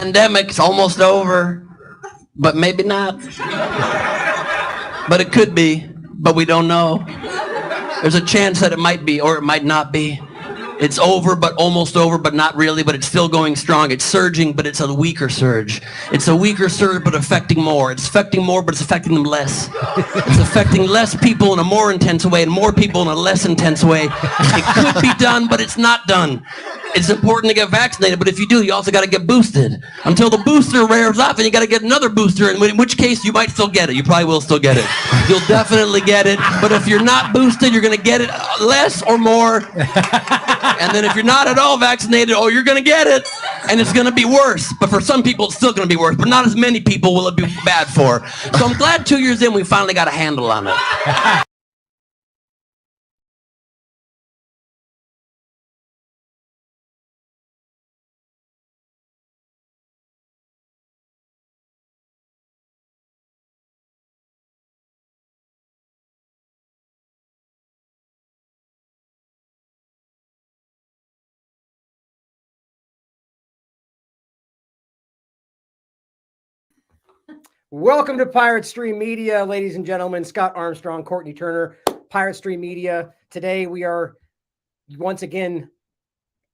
pandemic's almost over, but maybe not. But it could be, but we don't know. There's a chance that it might be, or it might not be. It's over, but almost over, but not really, but it's still going strong. It's surging, but it's a weaker surge. It's a weaker surge, but affecting more. It's affecting more, but it's affecting them less. It's affecting less people in a more intense way and more people in a less intense way. It could be done, but it's not done. It's important to get vaccinated, but if you do, you also got to get boosted. Until the booster wears off, and you got to get another booster, in which case you might still get it. You probably will still get it. You'll definitely get it, but if you're not boosted, you're going to get it less or more. And then if you're not at all vaccinated, oh, you're going to get it, and it's going to be worse. But for some people, it's still going to be worse, but not as many people will it be bad for. So I'm glad 2 years in, we finally got a handle on it. Welcome to Pirate Stream Media, ladies and gentlemen. Scott Armstrong, Courtney Turner, Pirate Stream Media. Today we are once again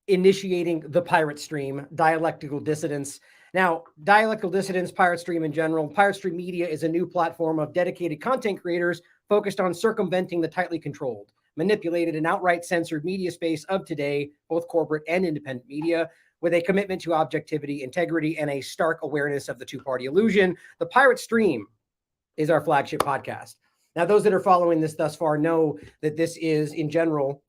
initiating the Pirate Stream, Dialectical Dissidents. Now, Dialectical Dissidents, Pirate Stream in general, Pirate Stream Media is a new platform of dedicated content creators focused on circumventing the tightly controlled, manipulated, and outright censored media space of today, both corporate and independent media, with a commitment to objectivity, integrity, and a stark awareness of the two-party illusion. The Pirate Stream is our flagship podcast. Now, those that are following this thus far know that this is, in general,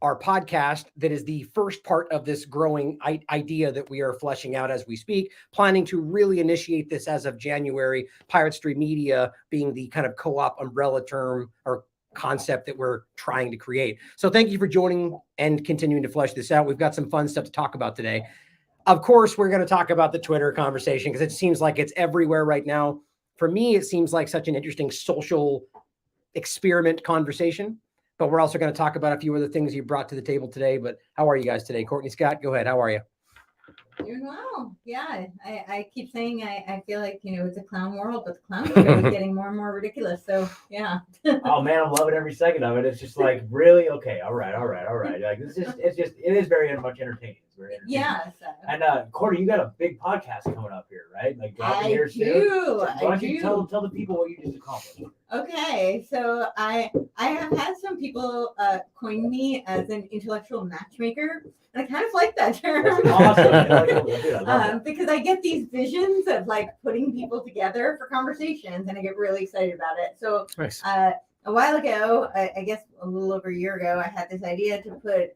our podcast that is the first part of this growing idea that we are fleshing out as we speak, planning to really initiate this as of January, Pirate Stream Media being the kind of co-op umbrella term or concept that we're trying to create. So thank you for joining and continuing to flesh this out. We've got some fun stuff to talk about today. Of course, we're going to talk about the Twitter conversation because it seems like it's everywhere right now. For me, it seems like such an interesting social experiment conversation, but we're also going to talk about a few other things you brought to the table today. But how are you guys today? Courtney, Scott, go ahead. How are you? Doing well. Yeah. I keep saying I feel like, it's a clown world, but the clowns are getting more and more ridiculous. So yeah. Oh man, I'm loving every second of it. It's just like really okay. All right. Like it is very much entertaining. It's very entertaining. Yeah. So. And Courtney, you got a big podcast coming up here, right? Like dropping I here do. soon. So why don't you tell the people what you just accomplished? Okay, so I have had some people coin me as an intellectual matchmaker, and I kind of like that term. That's awesome. Because I get these visions of like putting people together for conversations, and I get really excited about it. So Nice. A while ago, I guess a little over a year ago, I had this idea to put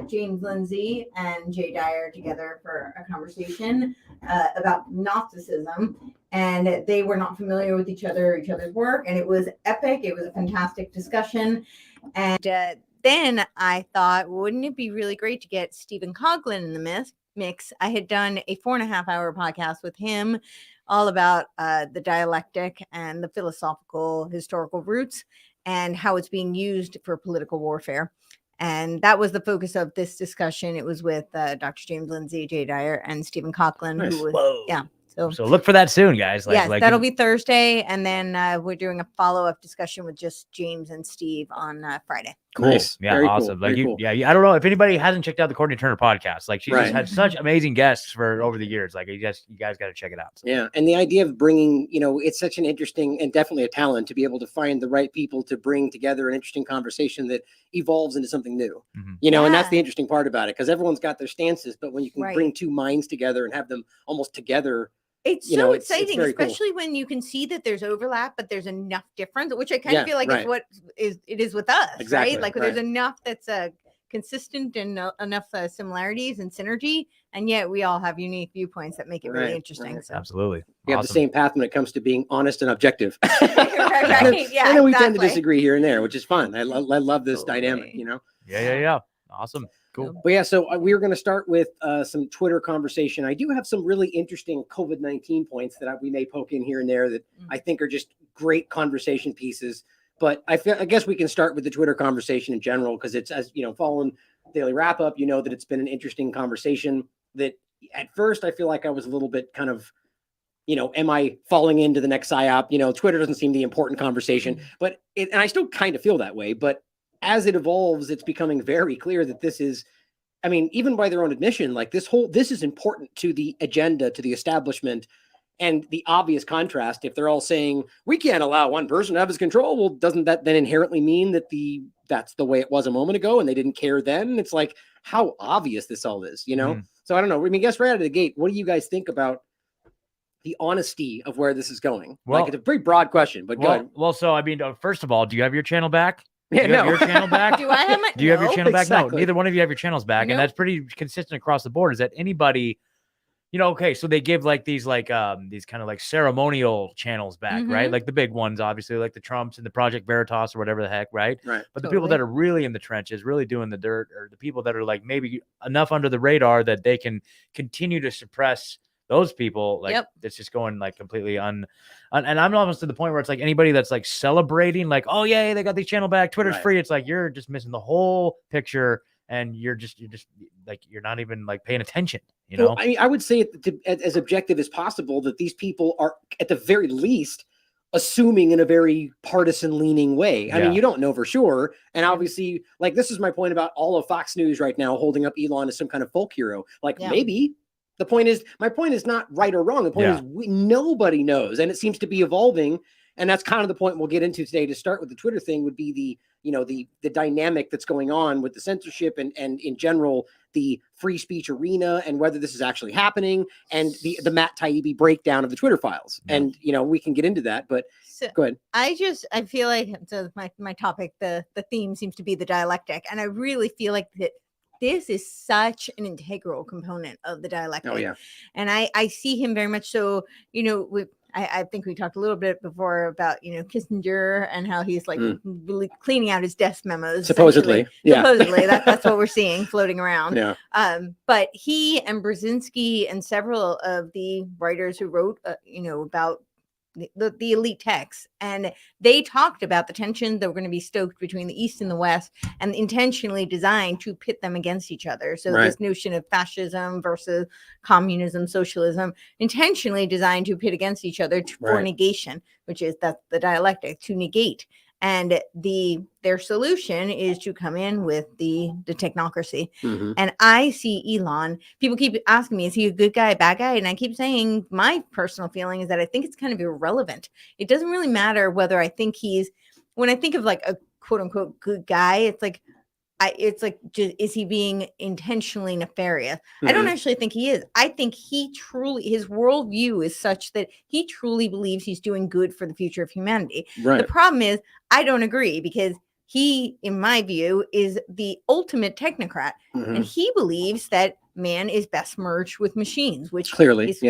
James Lindsay and Jay Dyer together for a conversation about Gnosticism. And they were not familiar with each other's work. And it was epic. It was a fantastic discussion. And then I thought, wouldn't it be really great to get Stephen Coughlin in the mix? I had done a 4.5-hour podcast with him all about the dialectic and the philosophical historical roots and how it's being used for political warfare. And that was the focus of this discussion. It was with Dr. James Lindsay, Jay Dyer, and Stephen Coughlin. Nice. Who was, Whoa. yeah. So look for that soon, guys. Yes, that'll be Thursday. And then we're doing a follow-up discussion with just James and Steve on Friday. Cool. Nice. Yeah, Very awesome. cool. Like Very cool. yeah, I don't know if anybody hasn't checked out the Courtney Turner podcast. Like she's Right. just had such amazing guests for over the years. Like you guys got to check it out. So. Yeah. And the idea of bringing, it's such an interesting and definitely a talent to be able to find the right people to bring together an interesting conversation that evolves into something new, Mhm. and that's the Yeah. interesting part about it because everyone's got their stances, but when you can Right. bring two minds together and have them almost together, It's You so know, it's exciting, very cool. especially when you can see that there's overlap, but there's enough difference, which I kind Yeah, of feel like right. is what it is with us, Exactly, right? Like right. there's enough that's consistent and enough similarities and synergy, and yet we all have unique viewpoints that make it really Right, interesting. right. So. Absolutely. we have the Awesome. same path when it comes to being honest and objective. Right, yeah, and then we tend to exactly. disagree here and there, which is fun. I love this dynamic, Totally. Yeah. Awesome. Cool. But yeah, so we were going to start with some Twitter conversation. I do have some really interesting COVID-19 points that we may poke in here and there that I think are just great conversation pieces. But I guess we can start with the Twitter conversation in general because it's, as following Daily Wrap Up, that it's been an interesting conversation that at first I feel like I was a little bit kind of, am I falling into the next psyop? Twitter doesn't seem the important conversation, but and I still kind of feel that way. But as it evolves, it's becoming very clear that this is, even by their own admission, like this is important to the agenda, to the establishment. And the obvious contrast, if they're all saying we can't allow one person to have his control, well, doesn't that then inherently mean that that's the way it was a moment ago and they didn't care then? It's like, how obvious this all is, So I don't know. I guess right out of the gate, what do you guys think about the honesty of where this is going? Well, it's a pretty broad question, but good. Well, so first of all, do you have your channel back? Yeah, do you have your channel back? Do I have my? Do you have your channel back? Exactly. No, neither one of you have your channels back, Nope. and that's pretty consistent across the board. Is that anybody? Okay, so they give these kind of ceremonial channels back, right? Like the big ones, obviously, like the Trumps and the Project Veritas or whatever the heck, right? Right. But the people that are really in the trenches, really doing the dirt, or the people that are maybe enough under the radar that they can continue to suppress those people, it's just going completely and I'm almost to the point where it's anybody that's celebrating, oh yeah, they got the channel back, Twitter's free. It's you're just missing the whole picture. And you're not even paying attention, Well, I would say as objective as possible that these people are at the very least assuming in a very partisan leaning way. I mean, you don't know for sure. And obviously, this is my point about all of Fox News right now holding up Elon as some kind of folk hero. Maybe my point is not right or wrong. The point is nobody knows. And it seems to be evolving. And that's kind of the point we'll get into today. To start with the Twitter thing would be the dynamic that's going on with the censorship and in general, the free speech arena, and whether this is actually happening, and the Matt Taibbi breakdown of the Twitter files. Yeah. And, we can get into that, but go ahead. I feel like my topic, the theme seems to be the dialectic. And I really feel like that this is such an integral component of the dialectic. Oh, yeah. And I see him very much so, I think we talked a little bit before about, Kissinger and how he's really cleaning out his desk memos. Supposedly. Yeah. Supposedly. That's what we're seeing floating around. Yeah. But he and Brzezinski and several of the writers who wrote, about the elite texts, and they talked about the tension that were going to be stoked between the East and the West, and intentionally designed to pit them against each other. So this notion of fascism versus communism, socialism, intentionally designed to pit against each other for negation, which is that's the dialectic, to negate. And their solution is to come in with the technocracy. Mm-hmm. And I see Elon, people keep asking me, is he a good guy, a bad guy? And I keep saying my personal feeling is that I think it's kind of irrelevant. It doesn't really matter whether I think when I think of a quote unquote good guy, is he being intentionally nefarious? Mm-hmm. I don't actually think he is. I think his worldview is such that he truly believes he's doing good for the future of humanity. Right. The problem is, I don't agree, because he, in my view, is the ultimate technocrat. Mm-hmm. And he believes that man is best merged with machines, which clearly, is,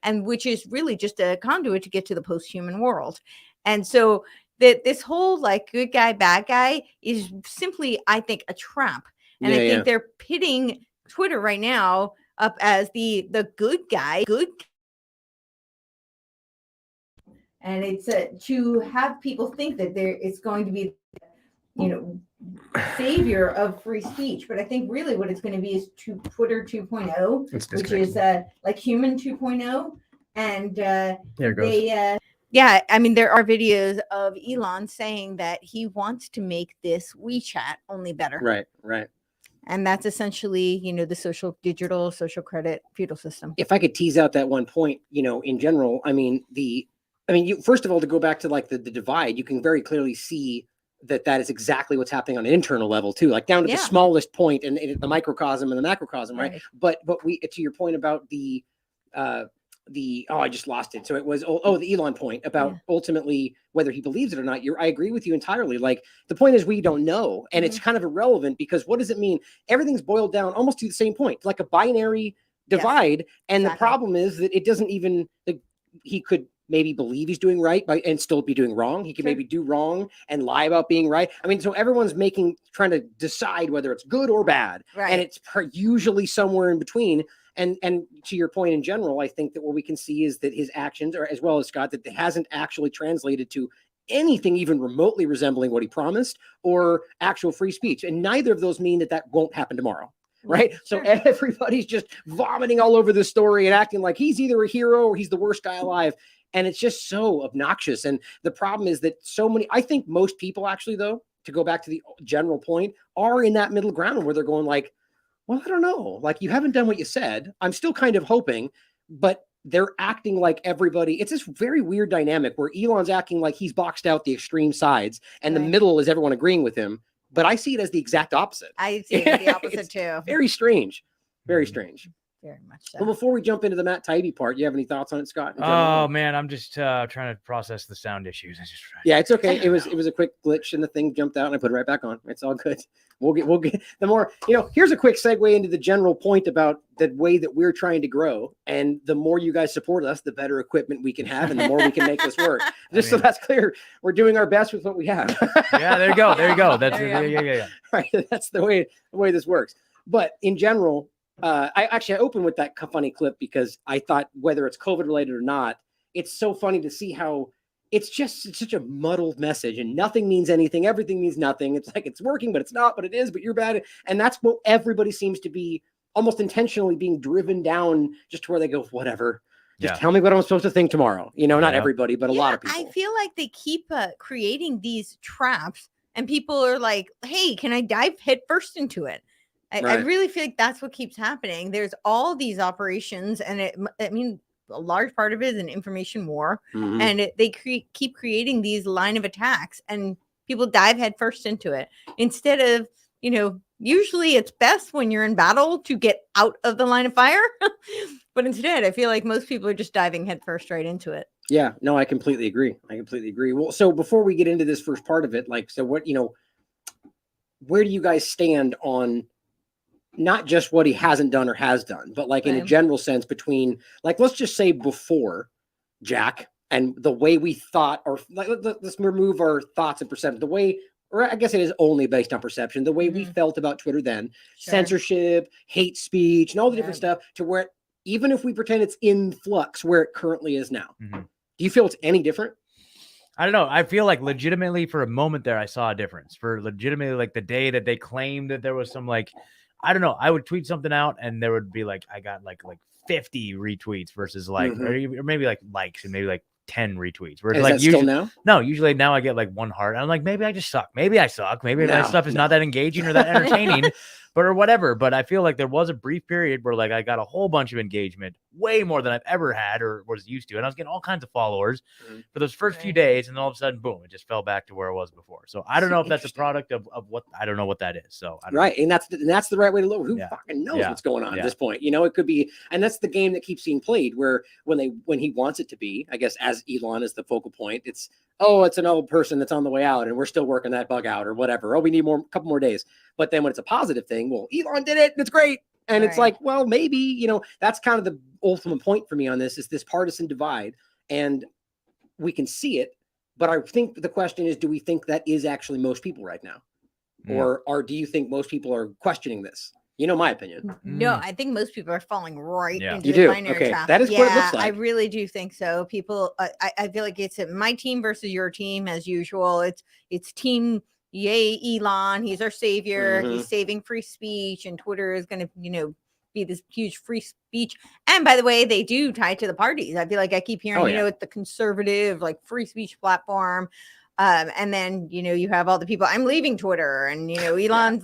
and which is really just a conduit to get to the post-human world. And so that this whole good guy, bad guy is simply, I think, a trap. And I think they're pitting Twitter right now up as the good guy, and it's to have people think that it's going to be, savior of free speech. But I think really what it's going to be is Twitter 2.0, which is human 2.0. And there it goes. Yeah, I mean, there are videos of Elon saying that he wants to make this WeChat only better. Right. And that's essentially, the digital social credit feudal system. If I could tease out that one point, in general, first of all, to go back to the divide, you can very clearly see that is exactly what's happening on an internal level too, down to the smallest point and the microcosm and the macrocosm, right? But to your point about I just lost it. So it was the Elon point about ultimately whether he believes it or not. I agree with you entirely. The point is we don't know, and it's kind of irrelevant, because what does it mean? Everything's boiled down almost to the same point, like a binary divide. And the problem is that it doesn't even he could maybe believe he's doing right and still be doing wrong. He can maybe do wrong and lie about being right. So everyone's trying to decide whether it's good or bad, and it's usually somewhere in between. And to your point in general, I think that what we can see is that his actions, or as well as Scott, that it hasn't actually translated to anything even remotely resembling what he promised or actual free speech. And neither of those mean that won't happen tomorrow. right? So everybody's just vomiting all over the story and acting like he's either a hero or he's the worst guy alive. And it's just so obnoxious. And the problem is that I think most people actually, though, to go back to the general point, are in that middle ground where they're going like, well, I don't know. Like, you haven't done what you said. I'm still kind of hoping, but they're acting like everybody. It's this very weird dynamic where Elon's acting like he's boxed out the extreme sides and the middle is everyone agreeing with him. But I see it as the exact opposite. I see it as the opposite too. Very strange. Very strange. Very much so. Well, before we jump into the Matt Taibbi part, you have any thoughts on it, Scott? Oh man, I'm just trying to process the sound issues. Yeah, it's okay. It was a quick glitch and the thing jumped out and I put it right back on. It's all good. We'll get the more, here's a quick segue into the general point about the way that we're trying to grow. And the more you guys support us, the better equipment we can have and the more we can make this work. So that's clear. We're doing our best with what we have. Yeah, there you go. That's yeah. Right. That's the way this works. But in general, I opened with that funny clip because I thought, whether it's COVID related or not, it's so funny to see how it's such a muddled message and nothing means anything. Everything means nothing. It's like it's working, but it's not, but it is, but you're bad. And that's what everybody seems to be almost intentionally being driven down just to where they go, whatever. Just tell me what I'm supposed to think tomorrow. Not everybody, but a lot of people. I feel like they keep creating these traps and people are like, hey, can I dive headfirst into it? I really feel like that's what keeps happening. There's all these operations, and a large part of it is an information war, and they keep creating these line of attacks, and people dive headfirst into it instead of, usually it's best when you're in battle to get out of the line of fire, but instead, I feel like most people are just diving headfirst right into it. Yeah, no, I completely agree. Well, so before we get into this first part of it, what where do you guys stand on? Not just what he hasn't done or has done, but in a general sense between, let's just say before Jack and the way we thought, or let's remove our thoughts and perception, the way, or I guess it is only based on perception, the way we felt about Twitter then, censorship, hate speech, and all the different stuff, to where even if we pretend it's in flux where it currently is now, do you feel it's any different? I don't know. I feel like legitimately for a moment there, I saw a difference. For legitimately the day that they claimed that there was some I don't know. I would tweet something out and there would be I got like 50 retweets versus or maybe likes and maybe 10 retweets. Whereas is that usually, still now? No, usually now I get one heart. I'm like, maybe I just suck. Maybe I suck. Maybe that stuff is not that engaging or that entertaining, or whatever. But I feel like there was a brief period where I got a whole bunch of engagement, way more than I've ever had or was used to. And I was getting all kinds of followers for those first few days. And then all of a sudden, boom, it just fell back to where it was before. So I don't know if that's a product of what, I don't know what that is. So I don't know. And that's the right way to look. Who fucking knows what's going on at this point? It could be, and that's the game that keeps being played where when he wants it to be, I guess, as Elon is the focal point, it's an old person that's on the way out and we're still working that bug out or whatever. We need a couple more days. But then when it's a positive thing, well, Elon did it and it's great. And it's well, maybe, that's kind of the ultimate point for me on this, is this partisan divide. And we can see it. But I think the question is, do we think that is actually most people right now? Or do you think most people are questioning this? My opinion. No, I think most people are falling right into you the do. binary trap. That is what it looks like. I really do think so. People, I feel like it's my team versus your team as usual. It's team, yay, Elon, he's our savior. He's saving free speech, and Twitter is going to, be this huge free speech. And by the way, they do tie to the parties. I feel like I keep hearing, it's the conservative, free speech platform. And then, you have all the people, I'm leaving Twitter, and, Elon's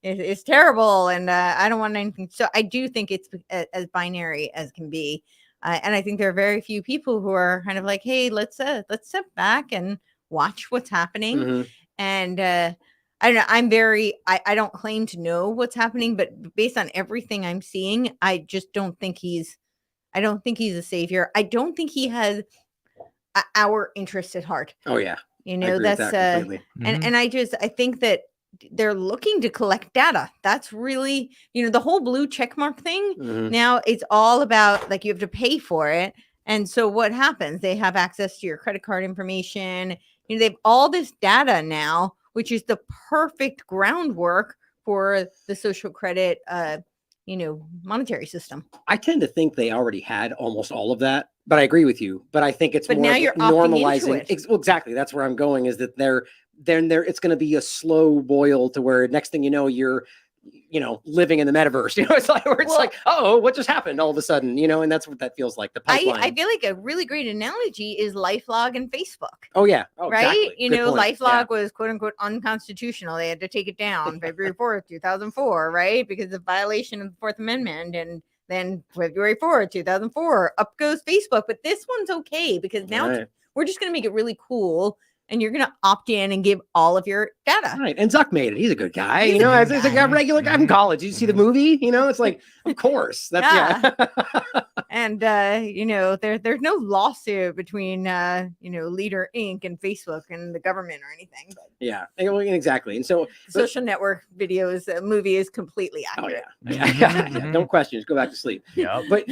it's terrible, and I don't want anything. So I do think it's as binary as can be, and I think there are very few people who are kind of like, hey, let's step back and watch what's happening. And I don't know. I don't claim to know what's happening, but based on everything I'm seeing, I just don't think he's a savior. I don't think he has our interest at heart. Oh yeah, that's and I think that they're looking to collect data. That's really, the whole blue checkmark thing. Now it's all about you have to pay for it. And so what happens? They have access to your credit card information. They have all this data now, which is the perfect groundwork for the social credit, monetary system. I tend to think they already had almost all of that, but I agree with you. But I think it's more now you're normalizing. Exactly. That's where I'm going, is that it's going to be a slow boil to where next thing you know, you're living in the metaverse. It's like, where it's like, oh, what just happened all of a sudden, and that's what that feels like. The pipeline. I feel like a really great analogy is LifeLog and Facebook. Oh yeah. Right. Exactly. Good point. LifeLog was quote unquote unconstitutional. They had to take it down February 4th, 2004, right? Because of violation of the Fourth Amendment. And then February 4th, 2004, up goes Facebook. But this one's okay because now we're just going to make it really cool. And you're going to opt in and give all of your data. Right. And Zuck made it. He's a good guy. He's a regular guy from college. Did you see the movie? It's like, of course. That's And, there's no lawsuit between, Leader Inc. and Facebook and the government or anything. But yeah, exactly. And so Social Network movie is completely accurate. Oh, yeah. Don't question. Just go back to sleep. Yeah. But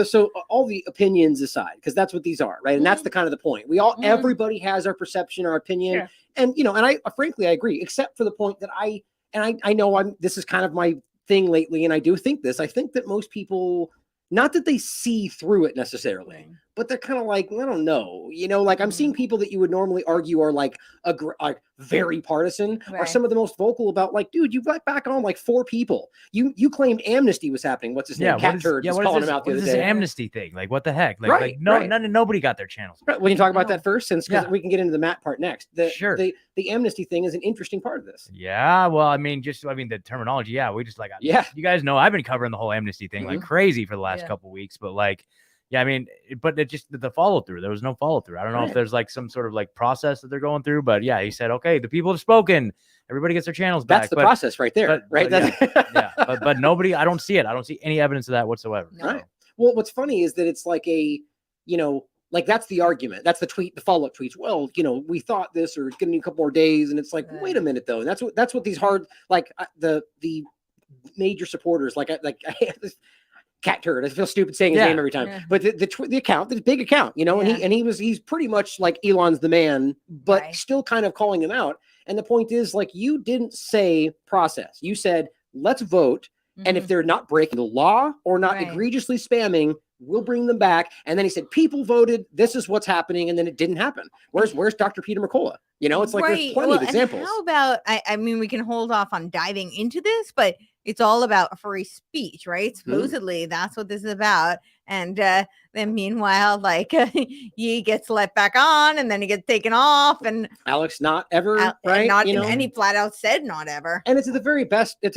so all the opinions aside, because that's what these are, right? And that's the kind of the point. Everybody has our perception, our opinion. Yeah. And, and I frankly, I agree, except for the point that I know this is kind of my thing lately. And I do think this, I think that most people, not that they see through it necessarily, but they're kind of like, I don't know, like I'm seeing people that you would normally argue are like very partisan are some of the most vocal about like, dude, you've got back on like 4 people. You claimed amnesty was happening. What's his name? Cat Turd was calling him out the other day. This amnesty thing? Like, what the heck? Nobody got their channels. Right. We can talk about that first, because we can get into the Matt part next. Sure. The amnesty thing is an interesting part of this. Yeah. Well, the terminology. Yeah. We just you guys know I've been covering the whole amnesty thing like crazy for the last couple of weeks, but like, yeah, but it just the follow through. There was no follow through. I don't know if there's like some sort of like process that they're going through, but yeah, he said, okay, the people have spoken. Everybody gets their channels back. That's the process right there, right? But nobody. I don't see it. I don't see any evidence of that whatsoever. No. Right. Well, what's funny is that it's like like that's the argument. That's the tweet, the follow-up tweets. Well, we thought this, or it's going to need a couple more days, and it's like, wait a minute though. And that's what these hard the major supporters I have this Cat Turd. I feel stupid saying his name every time, but the account, the big account, and he's pretty much like Elon's the man, but still kind of calling him out. And the point is, like, you didn't say process. You said, let's vote. And if they're not breaking the law or not egregiously spamming, we'll bring them back. And then he said, people voted. This is what's happening. And then it didn't happen. Where's Dr. Peter McCullough? It's like there's plenty of examples. How about, we can hold off on diving into this, but it's all about free speech, right? Supposedly that's what this is about. And then meanwhile, he gets let back on and then he gets taken off. And Alex, not ever, right? And he flat out said not ever. And it's at the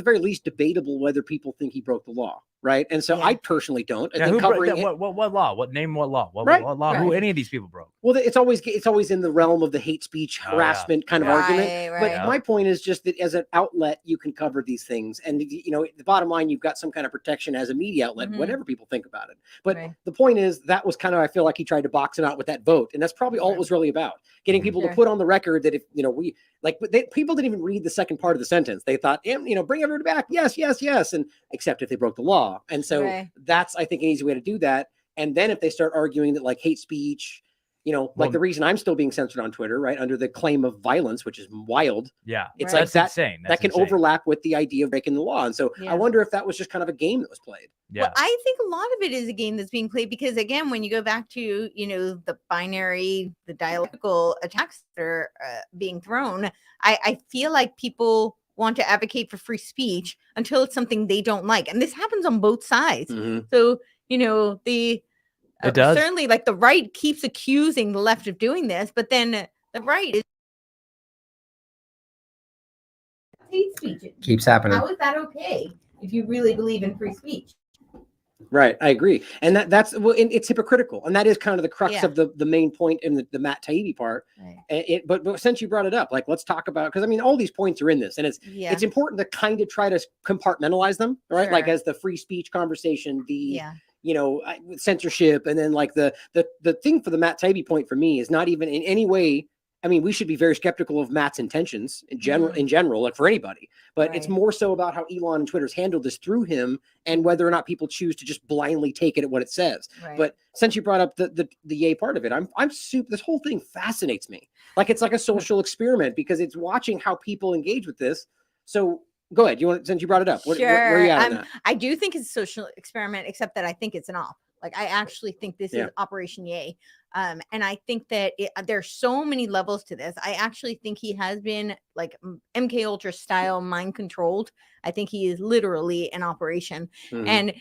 very least debatable whether people think he broke the law, right? And so I personally don't. I think covering what law? What law? What law? Who any of these people broke? Well, it's always in the realm of the hate speech harassment kind of argument. But my point is just that as an outlet, you can cover these things. And the bottom line, you've got some kind of protection as a media outlet, whatever people think about it. But the point is, that was kind of, I feel like he tried to box him out with that vote. And that's probably all it was really about. Getting people to put on the record that if, people didn't even read the second part of the sentence. They thought, bring everyone back. Yes, yes, yes. And except if they broke the law. And so that's, I think, an easy way to do that. And then if they start arguing that like hate speech, the reason I'm still being censored on Twitter, right, under the claim of violence, which is wild. Yeah, it's like that's insane. That can overlap with the idea of breaking the law. And so I wonder if that was just kind of a game that was played. Yeah. Well, I think a lot of it is a game that's being played because, again, when you go back to, the binary, the dialectical attacks that are being thrown, I feel like people want to advocate for free speech until it's something they don't like. And this happens on both sides. So, it does. Certainly, the right keeps accusing the left of doing this, but then the right is hate speech. Keeps happening. How is that okay if you really believe in free speech? Right, I agree, and it's hypocritical, and that is kind of the crux of the main point in the Matt Taibbi part. Right. But since you brought it up, let's talk about, because all these points are in this, and it's important to kind of try to compartmentalize them, right? Sure. As the free speech conversation, censorship, and then the thing for the Matt Taibbi point for me is not even in any way. We should be very skeptical of Matt's intentions in general, for anybody, but it's more so about how Elon and Twitter's handled this through him and whether or not people choose to just blindly take it at what it says. Right. But since you brought up the yay part of it, I'm super, this whole thing fascinates me. It's like a social experiment because it's watching how people engage with this. So go ahead. Since you brought it up, where are you at on that? I do think it's a social experiment, except that I think it's an op. Like, I actually think this is Operation Yay. And I think that there's so many levels to this. I actually think he has been like MK Ultra style mind controlled. I think he is literally an operation. And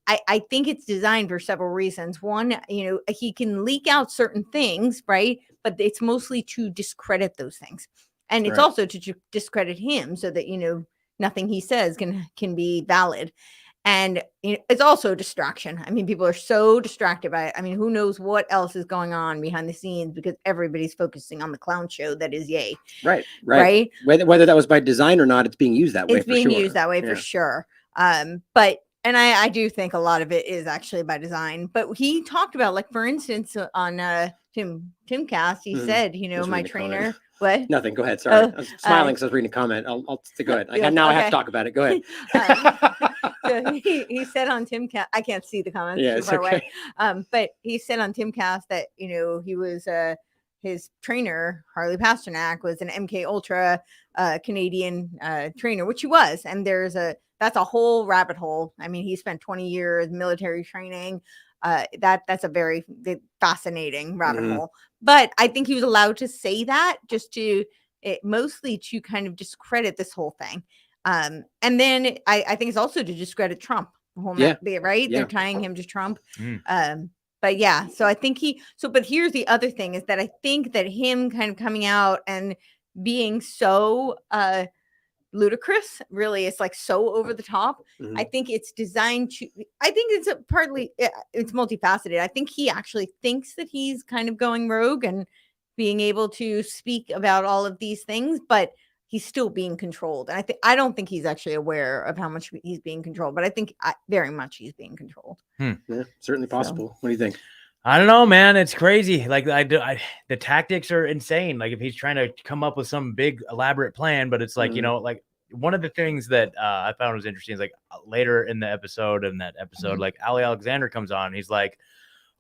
I think it's designed for several reasons. One, he can leak out certain things, right? But it's mostly to discredit those things. And it's also to discredit him so that, nothing he says can be valid. And it's also a distraction. I mean, people are so distracted by it. I mean, who knows what else is going on behind the scenes because everybody's focusing on the clown show that is Yay. Right. Whether that was by design or not, it's being used that way. It's being used that way for sure. But I do think a lot of it is actually by design. But he talked about, like, for instance, on Timcast, he said, my trainer. What? Nothing. Go ahead. Sorry. I was smiling because I was reading a comment. I'll go ahead. I have to talk about it. Go ahead. So he said on Timcast, I can't see the comments. Yeah, it's okay. But he said on Timcast that, he was his trainer, Harley Pasternak, was an MK Ultra Canadian trainer, which he was. And that's a whole rabbit hole. I mean, he spent 20 years military training. That's a very fascinating rabbit hole. But I think he was allowed to say that just mostly to kind of discredit this whole thing. And then I think it's also to discredit Trump. Right? Yeah. They're tying him to Trump. But yeah, so I think but here's the other thing is that I think that him kind of coming out and being so ludicrous, really, it's like so over the top. I think it's designed I think it's it's multifaceted. I think he actually thinks that he's kind of going rogue and being able to speak about all of these things, but he's still being controlled. And I don't think he's actually aware of how much he's being controlled, but I think very much he's being controlled. Yeah, certainly possible. What do you think? I don't know, man. It's crazy. Like the tactics are insane. Like if he's trying to come up with some big elaborate plan, but it's like, like one of the things that I found was interesting is like later in the episode, like Ali Alexander comes on. And he's like,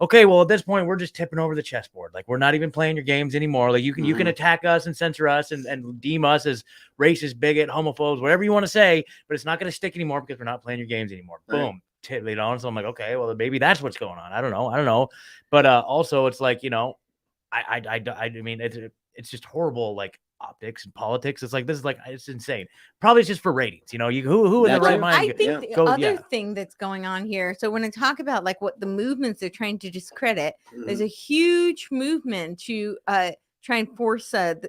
okay, well, at this point, we're just tipping over the chessboard. Like, we're not even playing your games anymore. Like, you can attack us and censor us and deem us as racist, bigot, homophobes, whatever you want to say, but it's not going to stick anymore because we're not playing your games anymore. Right. Boom. So I'm like, okay, well, maybe that's what's going on. I don't know. But also, it's like, I mean, it's just horrible, like, optics and politics. It's like, this is like, it's insane. Probably it's just for ratings, who in the right mind. I think the other thing that's going on here, so when I talk about like what the movements are trying to discredit, there's a huge movement to try and force a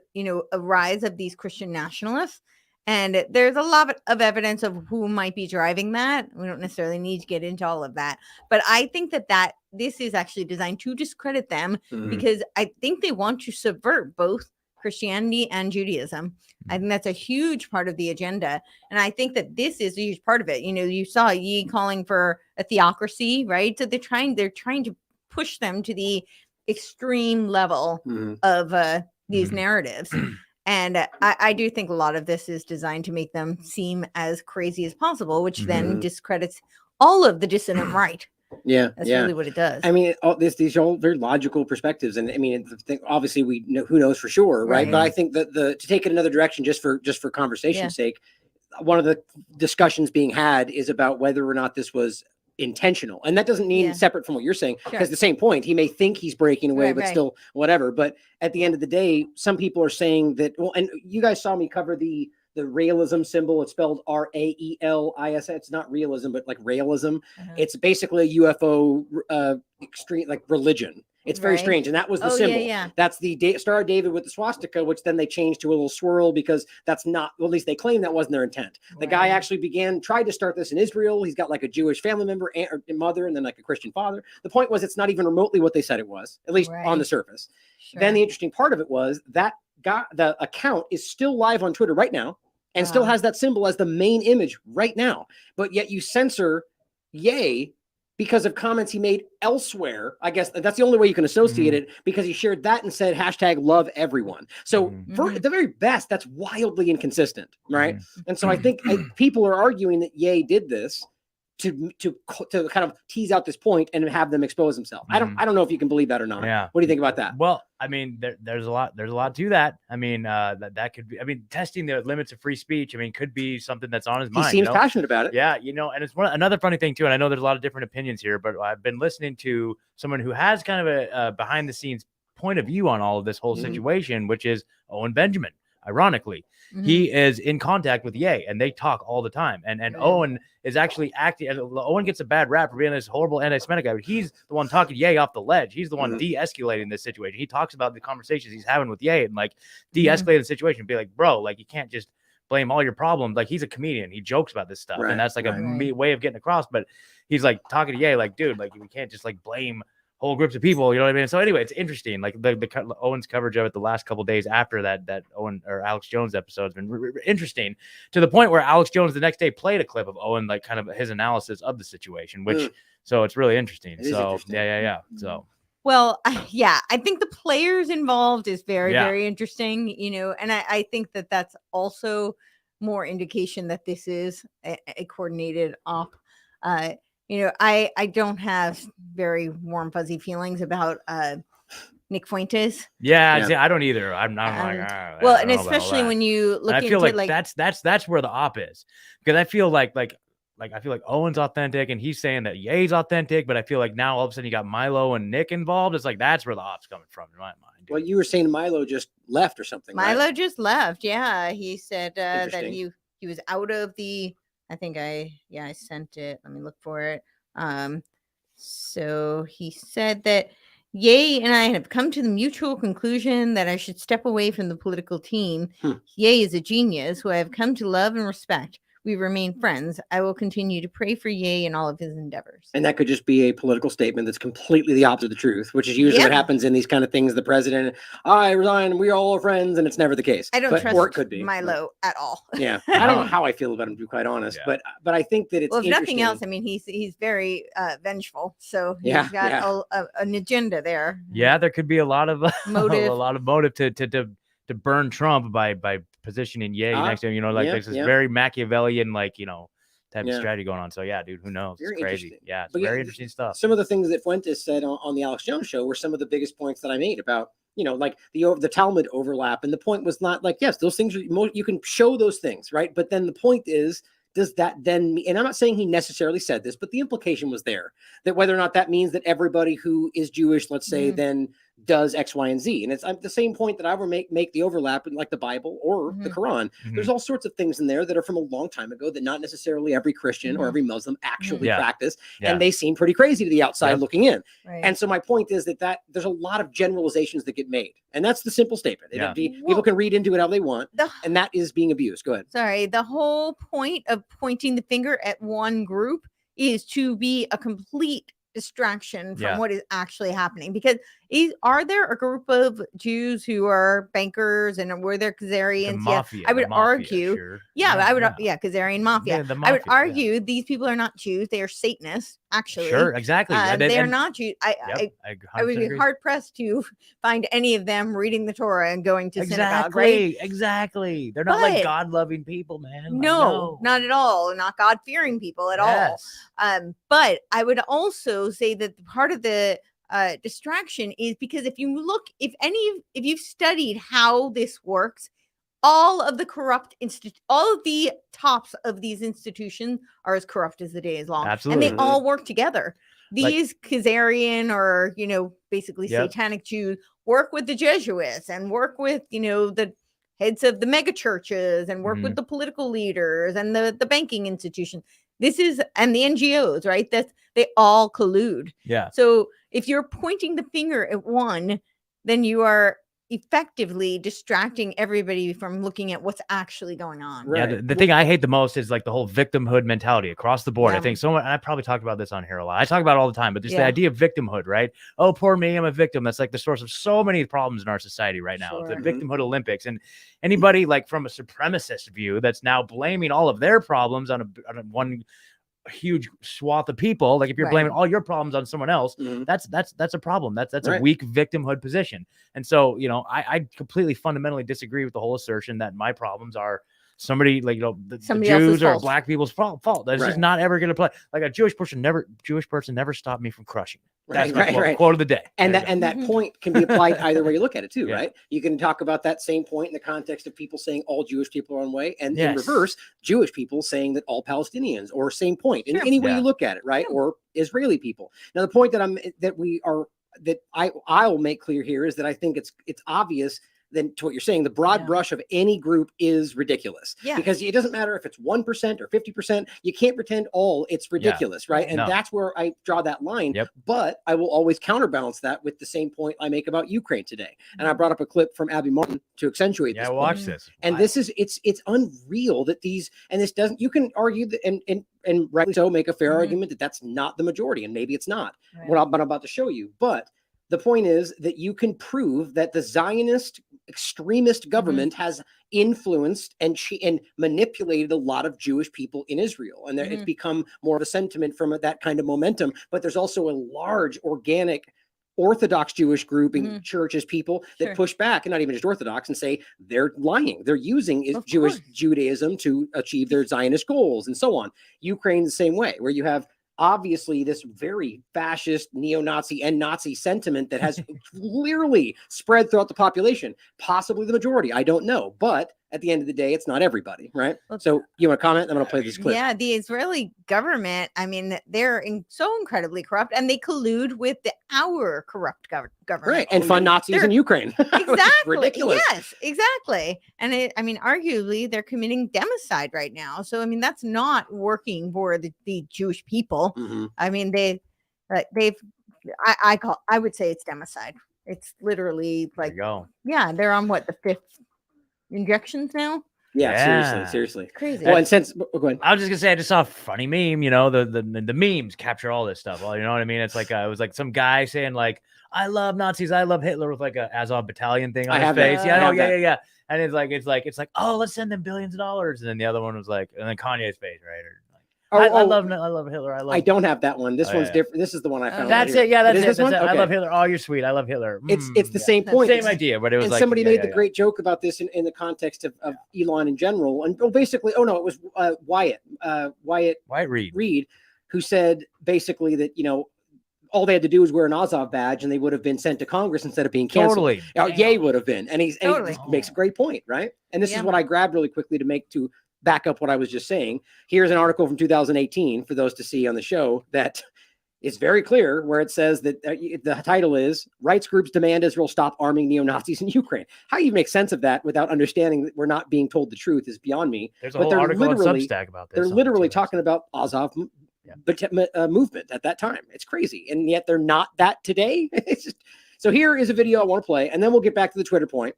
rise of these Christian nationalists. And there's a lot of evidence of who might be driving that. We don't necessarily need to get into all of that, but I think that this is actually designed to discredit them because I think they want to subvert both Christianity and Judaism. I think that's a huge part of the agenda. And I think that this is a huge part of it. You saw Yi calling for a theocracy, right? So they're trying to push them to the extreme level of these narratives. And I do think a lot of this is designed to make them seem as crazy as possible, which then discredits all of the dissident right. Yeah, that's really what it does. I mean, these are all very logical perspectives, and I mean, obviously, we know who knows for sure, right? But I think that to take it another direction, just for conversation's sake, one of the discussions being had is about whether or not this was intentional, and that doesn't mean separate from what you're saying, because the same point, he may think he's breaking away, but still whatever. But at the end of the day, some people are saying that. Well, and you guys saw me cover the realism symbol. It's spelled RAELIS. It's not realism, but like realism. It's basically a UFO extreme, like religion. It's very strange. And that was the symbol. That's the Star of David with the swastika, which then they changed to a little swirl because that's not, well, at least they claim that wasn't their intent. The guy actually tried to start this in Israel. He's got like a Jewish family member, aunt or mother, and then like a Christian father. The point was, it's not even remotely what they said it was, at least on the surface. Then the interesting part of it was that the account is still live on Twitter right now and still has that symbol as the main image right now. But yet you censor Yay because of comments he made elsewhere. I guess that's the only way you can associate it, because he shared that and said #love everyone. So for at the very best, that's wildly inconsistent, right? And so I think people are arguing that Yay did this to kind of tease out this point and have them expose themselves. I don't know if you can believe that or not. Yeah. What do you think about that? Well, I mean, there's a lot to that. I mean, that could be, I mean, testing the limits of free speech, I mean, could be something that's on his mind. He seems passionate about it. Yeah. And it's another funny thing too. And I know there's a lot of different opinions here, but I've been listening to someone who has kind of a behind the scenes point of view on all of this whole situation, which is Owen Benjamin. Ironically, he is in contact with Ye, and they talk all the time. And Owen is actually acting. Owen gets a bad rap for being this horrible anti-Semitic guy, but he's the one talking Ye off the ledge. He's the one de-escalating this situation. He talks about the conversations he's having with Ye and like de-escalating the situation. Be like, bro, like you can't just blame all your problems. Like he's a comedian. He jokes about this stuff, and that's like a way of getting across. But he's like talking to Ye, like, dude, like we can't just like blame whole groups of people, you know what I mean? So anyway, it's interesting. Like the Owen's coverage of it the last couple of days after that Owen or Alex Jones episode has been interesting, to the point where Alex Jones the next day played a clip of Owen, like kind of his analysis of the situation, which so it's really interesting. Yeah. So well, yeah, I think the players involved is very interesting, you know, and I think that that's also more indication that this is a coordinated op. You know, I don't have very warm, fuzzy feelings about Nick Fuentes. Yeah. See, I don't either. I'm not like, well, and especially when you look I feel into like that's where the op is, because I feel like I feel like Owen's authentic and he's saying that Ye's authentic, but I feel like now all of a sudden you got Milo and Nick involved. It's like that's where the op's coming from in my mind. Well, you were saying Milo just left or something. Milo just left. Yeah, he said that he was out of the. I think I sent it. Let me look for it. So he said that Ye and I have come to the mutual conclusion that I should step away from the political team. Ye is a genius who I have come to love and respect. We remain friends. I will continue to pray for Ye in all of his endeavors. And that could just be a political statement that's completely the opposite of the truth, which is usually what happens in these kind of things. The president, I resign, we all are friends, and it's never the case. I don't trust or it could be. Milo at all. Yeah, I don't know how I feel about him, to be quite honest, but I think that it's well, if nothing else, I mean, he's very vengeful, so he's got an agenda there. Yeah, there could be a lot of motive, to burn Trump by positioning Ye next to him, you know, like there's this very Machiavellian, like, you know, type of strategy going on. So yeah, dude, who knows? It's crazy. Yeah, it's very interesting stuff. Some of the things that Fuentes said on the Alex Jones show were some of the biggest points that I made about, you know, like the Talmud overlap. And the point was not like, yes, those things you can show those things, right? But then the point is, does that then mean, and I'm not saying he necessarily said this, but the implication was there, that whether or not that means that everybody who is Jewish, let's say, then does X, Y, and Z. And it's the same point that I would make the overlap in like the Bible or the Quran. There's all sorts of things in there that are from a long time ago that not necessarily every Christian or every Muslim actually practice. And they seem pretty crazy to the outside looking in. Right. And so my point is that there's a lot of generalizations that get made. And that's the simple statement. People can read into it how they want. And that is being abused. Go ahead. Sorry. The whole point of pointing the finger at one group is to be a complete distraction from what is actually happening, because are there a group of Jews who are bankers and were there Khazarians? I would argue. Khazarian mafia. I would argue these people are not Jews; they are Satanists. Actually, sure, exactly. They are not Jews. I would be hard pressed to find any of them reading the Torah and going to synagogue. Right? Exactly. They're not like God-loving people, man. No, not at all. Not God-fearing people at all. But I would also say that part of the distraction is because if you've studied how this works, all of the all of the tops of these institutions are as corrupt as the day is long. Absolutely. And they all work together. These Khazarian or, you know, basically satanic Jews work with the Jesuits and work with, you know, the heads of the mega churches and work with the political leaders and the banking institutions. And the NGOs, right? They all collude. Yeah. So if you're pointing the finger at one, then you are effectively distracting everybody from looking at what's actually going on. Right. Yeah. The thing I hate the most is like the whole victimhood mentality across the board. I think and I probably talked about this on here a lot. I talk about it all the time, but just the idea of victimhood, right? Oh, poor me, I'm a victim. That's like the source of so many problems in our society right now. The victimhood Olympics, and anybody like from a supremacist view that's now blaming all of their problems on one huge swath of people. Like if you're blaming all your problems on someone else, that's a problem. That's a weak victimhood position. And so, you know, I completely fundamentally disagree with the whole assertion that my problems are somebody like the Somebody else's Jews or fault. black people's fault. That's Right. just not ever going to play. Like a Jewish person never stopped me from crushing. That's Right, my right. quote of the day. And There that you and that point can be applied either way you look at it too, Yeah. right? You can talk about that same point in the context of people saying all Jewish people are one way, and in Yes. reverse, Jewish people saying that all Palestinians, or same point in Sure. any way Yeah. you look at it, right? Or Israeli people. Now, the point I'll make clear here is that I think it's obvious. Then to what you're saying, the broad Yeah. brush of any group is ridiculous. Yeah. Because it doesn't matter if it's 1% or 50%. You can't pretend all it's ridiculous, right? And No. that's where I draw that line. Yep. But I will always counterbalance that with the same point I make about Ukraine today. And I brought up a clip from Abby Martin to accentuate Yeah, this point. watch this. And this is it's unreal that these, and this doesn't, you can argue that and rightly so, make a fair Mhm. argument that that's not the majority, and maybe it's not Right. what I'm about to show you. But the point is that you can prove that the Zionist extremist government has influenced and manipulated a lot of Jewish people in Israel. And it's become more of a sentiment from that kind of momentum. But there's also a large organic Orthodox Jewish group in churches, people that Sure. push back, and not even just Orthodox, and say they're lying. They're using Of Jewish course. Judaism to achieve their Zionist goals and so on. Ukraine's the same way, where you have obviously this very fascist, neo-Nazi and Nazi sentiment that has clearly spread throughout the population, possibly the majority. I don't know. But at the end of the day, it's not everybody, right? Well, So you want to comment? I'm going to play this clip. Yeah, the Israeli government, I mean, they're so incredibly corrupt, and they collude with our corrupt government. Right. And fund Nazis in Ukraine. Which is Exactly. ridiculous. Yes, exactly. And I mean, arguably, they're committing democide right now. So, I mean, that's not working for the Jewish people. Mhm. I mean, I would say it's democide. It's literally There like, you go. yeah, they're on what, the 5th injections now? Yeah, Yeah. seriously. Crazy. Well, and since, go ahead. I was just gonna say I just saw a funny meme. You know, the memes capture all this stuff. Well, you know what I mean? It's like it was like some guy saying like, "I love Nazis, I love Hitler" with like a Azov battalion thing on I his have that. face. I Yeah, have yeah, that. yeah, yeah. And it's like, oh, let's send them billions of dollars. And then the other one was like, and then Kanye's face, right? Or like, I love Hitler. I love. I don't have that one. This Oh, one's yeah. different. This is the one I found. That's right it. Yeah, here. that's Is it. this That's one? it. I Okay. love Hitler. Oh, you're sweet. I love Hitler. It's the Yeah. same point. Same It's- idea, but it was and like somebody yeah, made yeah, the yeah. great joke about this in the context of Elon in general. And basically, it was Wyatt White Reed. Reed, who said basically that, all they had to do was wear an Azov badge and they would have been sent to Congress instead of being canceled. Totally. Ye would have been. And he Totally. makes a great point, right? And this Yeah. is what I grabbed really quickly to back up what I was just saying. Here's an article from 2018 for those to see on the show that is very clear, where it says that the title is "Rights Groups Demand Israel Stop Arming Neo-Nazis in Ukraine." How you make sense of that without understanding that we're not being told the truth is beyond me. There's a But whole they're article on literally- Substack about this. They're on literally TLAV. talking about Azov Yeah. movement at that time. It's crazy. And yet they're not that today. It's just, so here is a video I want to play, and then we'll get back to the Twitter point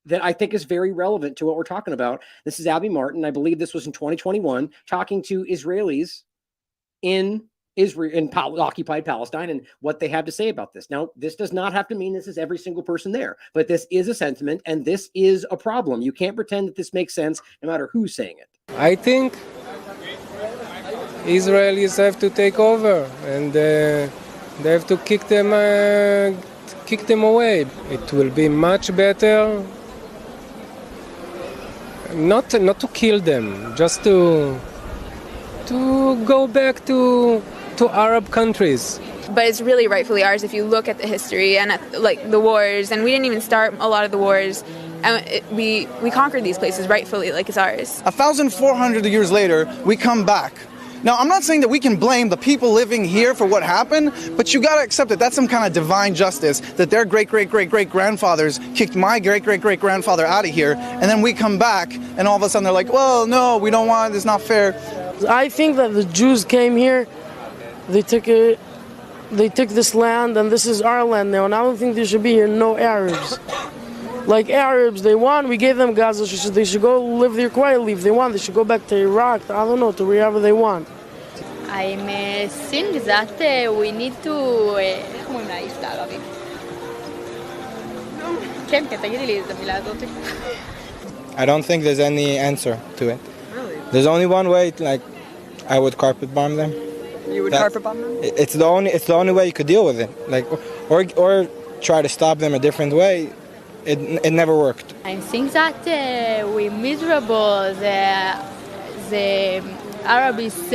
that I think is very relevant to what we're talking about. This is Abby Martin. I believe this was in 2021, talking to Israelis in Israel, in occupied Palestine, and what they have to say about this. Now, this does not have to mean this is every single person there, but this is a sentiment, and this is a problem. You can't pretend that this makes sense no matter who's saying it. I think Israelis have to take over, and they have to kick them away. It will be much better not to kill them, just to go back to Arab countries. But it's really rightfully ours if you look at the history and at like the wars, and we didn't even start a lot of the wars, and we conquered these places rightfully, like it's ours. 1,400 years later, we come back. Now, I'm not saying that we can blame the people living here for what happened, but you got to accept that that's some kind of divine justice, that their great-great-great-great-grandfathers kicked my great-great-great-grandfather out of here, and then we come back, and all of a sudden they're like, well, no, we don't want it, it's not fair. I think that the Jews came here, they took this land, and this is our land now, and I don't think there should be here no Arabs. Like Arabs, they want, we gave them Gaza, they should go live there quietly if they want, they should go back to Iraq, I don't know, to wherever they want. I'm think that we need to... איך אומרים להעיף את הערבים? כן, כן, תגידי לי את המילה הזאת. I don't think there's any answer to it. Really? There's only one way, I would carpet bomb them. You would carpet bomb them? It's the only way you could deal with it. Or try to stop them a different way. it never worked. I think that we're miserable. The Arabs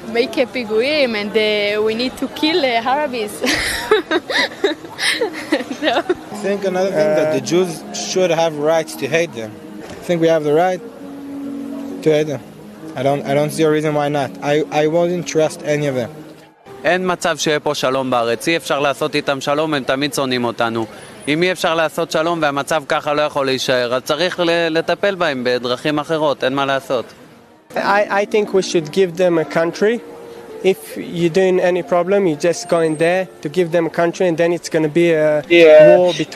make a piguim and we need to kill Arabs. No. I think another thing that the Jews should have rights to hate them. I think we have the right to hate them. I don't see a reason why not. I wouldn't trust any of them. אין מצב שיהיה פה שלום בארץ, אי אפשר לעשות איתם שלום, הם תמיד שונאים אותנו. אם אי אפשר לעשות שלום והמצב ככה לא יכול להישאר, אז צריך לטפל בהם בדרכים אחרות, אין מה לעשות. I think we should give them a country. If you're doing any problem, you just go in there to give them a country, and then it's going to be a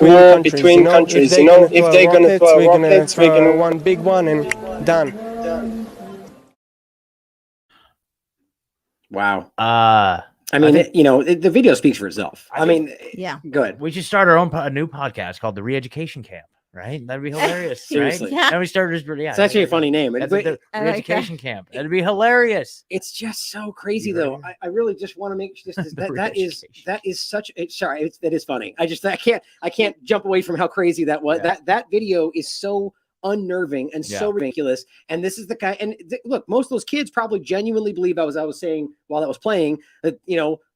war between countries. If they're going to throw rockets, we're going to one big one and done. Wow. I mean, the video speaks for itself. I mean, yeah. Good. We should start our own a new podcast called The Re-Education Camp. Right? That'd be hilarious. Seriously. Right? And we started just it's actually a funny name. The Re-Education Camp. That'd be hilarious. It's just so crazy though. I really just want to make sure that is such that is funny. I can't jump away from how crazy that was. Yeah. That video is so unnerving and so ridiculous. And this is the guy. And look, most of those kids probably genuinely believe, as I was saying while that was playing, that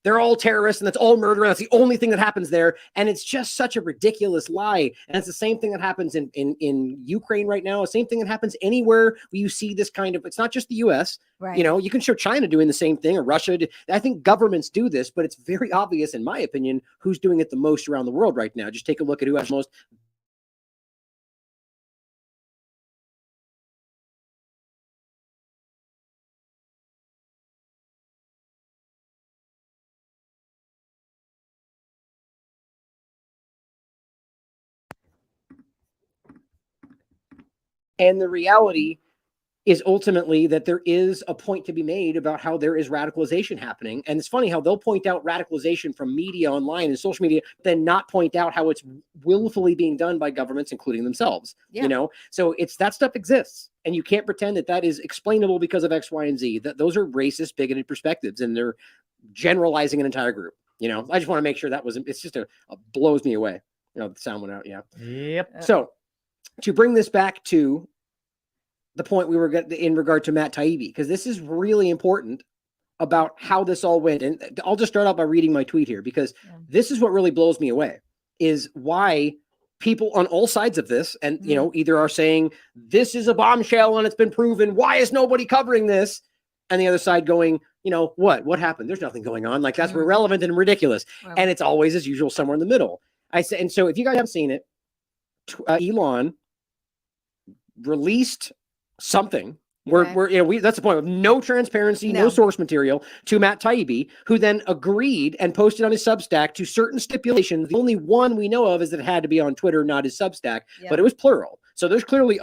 they're all terrorists and that's all murder. And that's the only thing that happens there. And it's just such a ridiculous lie. And it's the same thing that happens in Ukraine right now. The same thing that happens anywhere where you see this kind of. It's not just the U.S. Right. You can show China doing the same thing or Russia. I think governments do this, but it's very obvious, in my opinion, who's doing it the most around the world right now. Just take a look at who has the most. And the reality is ultimately that there is a point to be made about how there is radicalization happening. And it's funny how they'll point out radicalization from media online and social media, then not point out how it's willfully being done by governments, including themselves. Yeah. So it's that stuff exists. And you can't pretend that is explainable because of X, Y, and Z. That those are racist, bigoted perspectives, and they're generalizing an entire group. I just want to make sure it's just blows me away. The sound went out. Yeah. Yep. So to bring this back to the point we were getting in regard to Matt Taibbi, because this is really important about how this all went. And I'll just start out by reading my tweet here, because this is what really blows me away, is why people on all sides of this, and either are saying this is a bombshell and it's been proven, why is nobody covering this? And the other side going, what happened? There's nothing going on. Like, that's irrelevant and ridiculous. Wow. And it's always, as usual, somewhere in the middle. And so if you guys haven't seen it, Elon released something where that's the point of no transparency, no source material to Matt Taibbi, who then agreed and posted on his Substack to certain stipulations. The only one we know of is that it had to be on Twitter, not his Substack, but it was plural. So there's clearly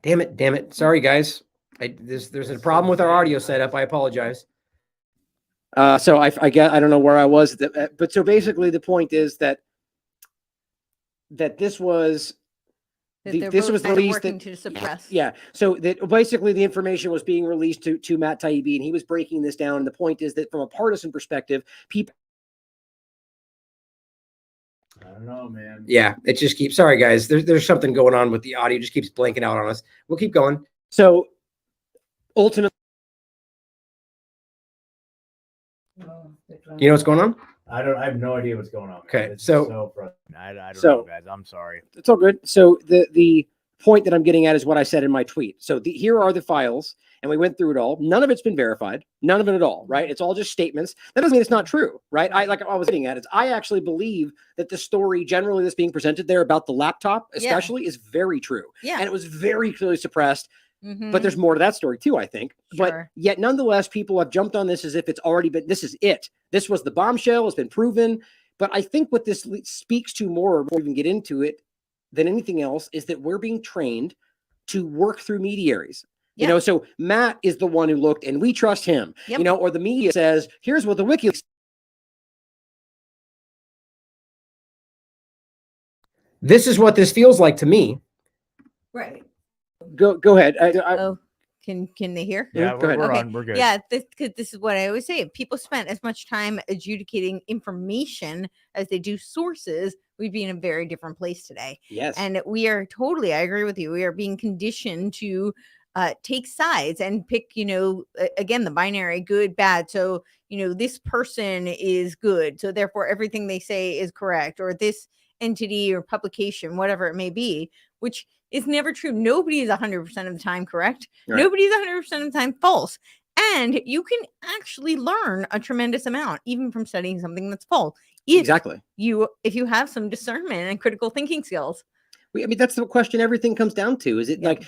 Damn it. Sorry, guys. There's a problem with our audio setup. I apologize. So I don't know where I was, but so basically the point is that this was this was released to suppress. Yeah. So that basically the information was being released to Matt Taibbi, and he was breaking this down. And the point is that from a partisan perspective, people. I don't know, man. Yeah, it just keeps. Sorry, guys. There's something going on with the audio. It just keeps blanking out on us. We'll keep going. So ultimately, you know what's going on? I have no idea what's going on. Okay, It's so frustrating. I don't know, guys. I'm sorry. It's all good. So the point that I'm getting at is what I said in my tweet. So here are the files, and we went through it all. None of it's been verified. None of it at all, right? It's all just statements. That doesn't mean it's not true, right? I was getting at it. I actually believe that the story generally that's being presented there about the laptop, especially, is very true. Yeah. And it was very clearly suppressed. Mm-hmm. But there's more to that story too, I think. Sure. But yet, nonetheless, people have jumped on this as if it's already been. This is it. This was the bombshell. It's been proven. But I think what this speaks to more before we even get into it than anything else is that we're being trained to work through mediaries. You know, so Matt is the one who looked and we trust him, you know, or the media says, here's what the WikiLeaks. This is what this feels like to me. Right. Go ahead. Can they hear? Yeah, Go ahead. we're on. We're good. Yeah, this is what I always say. If people spent as much time adjudicating information as they do sources, we'd be in a very different place today. Yes. And we are totally, I agree with you. We are being conditioned to take sides and pick, you know, again, the binary good, bad. So, you know, this person is good, so therefore everything they say is correct, or this entity or publication, whatever it may be, which is never true. Nobody is 100% of the time correct. Right. Nobody is 100% of the time false. And you can actually learn a tremendous amount, even from studying something that's false. Exactly. If you have some discernment and critical thinking skills. I mean, that's the question everything comes down to. Is it like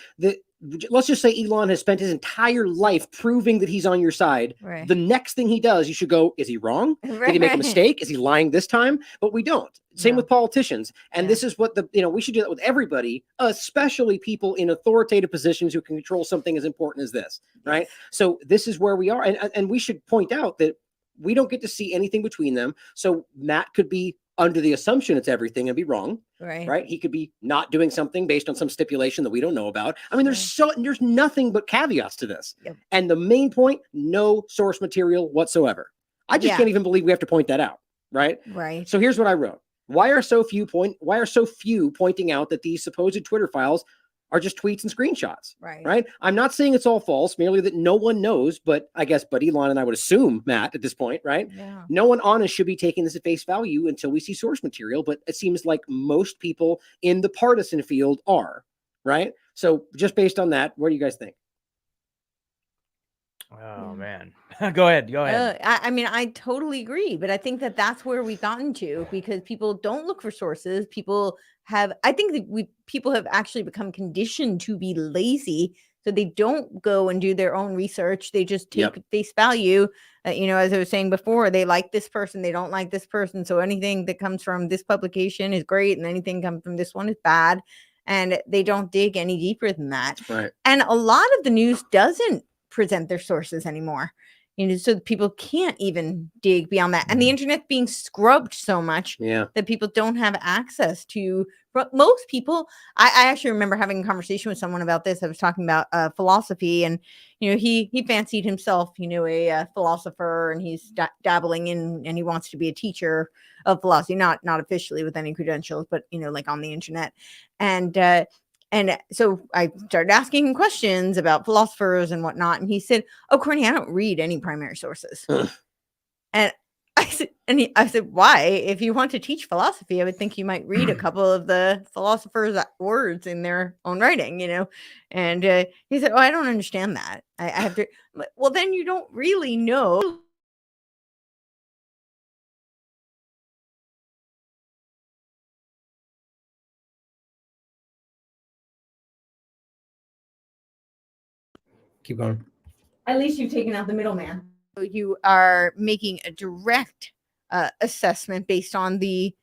let's just say Elon has spent his entire life proving that he's on your side. Right. The next thing he does, you should go, is he wrong? Did he make a mistake? Is he lying this time? But we don't. Same with politicians. And this is what we should do that with everybody, especially people in authoritative positions who can control something as important as this, right? So this is where we are. And we should point out that we don't get to see anything between them. So Matt could be under the assumption it's everything and be wrong. Right. He could be not doing something based on some stipulation that we don't know about. I mean, there's nothing but caveats to this. And the main point, no source material whatsoever. I just can't even believe we have to point that out. Right. So here's what I wrote. Why are so few pointing out that these supposed Twitter files are just tweets and screenshots? Right. I'm not saying it's all false, merely that no one knows, but Elon and I would assume, Matt, at this point, right? No one honest should be taking this at face value until we see source material, but it seems like most people in the partisan field are, right? So just based on that, what do you guys think? Oh man. Go ahead. I mean, I totally agree, but I think that that's where we've gotten to, because people don't look for sources. People have actually become conditioned to be lazy, so they don't go and do their own research. They just take face value. You know, as I was saying before, they like this person, they don't like this person. So anything that comes from this publication is great, and anything comes from this one is bad. And they don't dig any deeper than that. Right. And a lot of the news doesn't present their sources anymore, you know, so people can't even dig beyond that. And the internet being scrubbed so much that people don't have access to. Most people, I actually remember having a conversation with someone about this. I was talking about philosophy, and you know, he fancied himself, you know, a philosopher, and he's dabbling in, and he wants to be a teacher of philosophy, not officially with any credentials, but you know, like on the internet. And so I started asking him questions about philosophers and whatnot. And he said, "Oh, Courtney, I don't read any primary sources." And I said, "Why? If you want to teach philosophy, I would think you might read a couple of the philosophers' words in their own writing, you know." And he said, "Oh, I don't understand that. I have to." Well, then you don't really know. Keep going. At least you've taken out the middleman. You are making a direct assessment based on the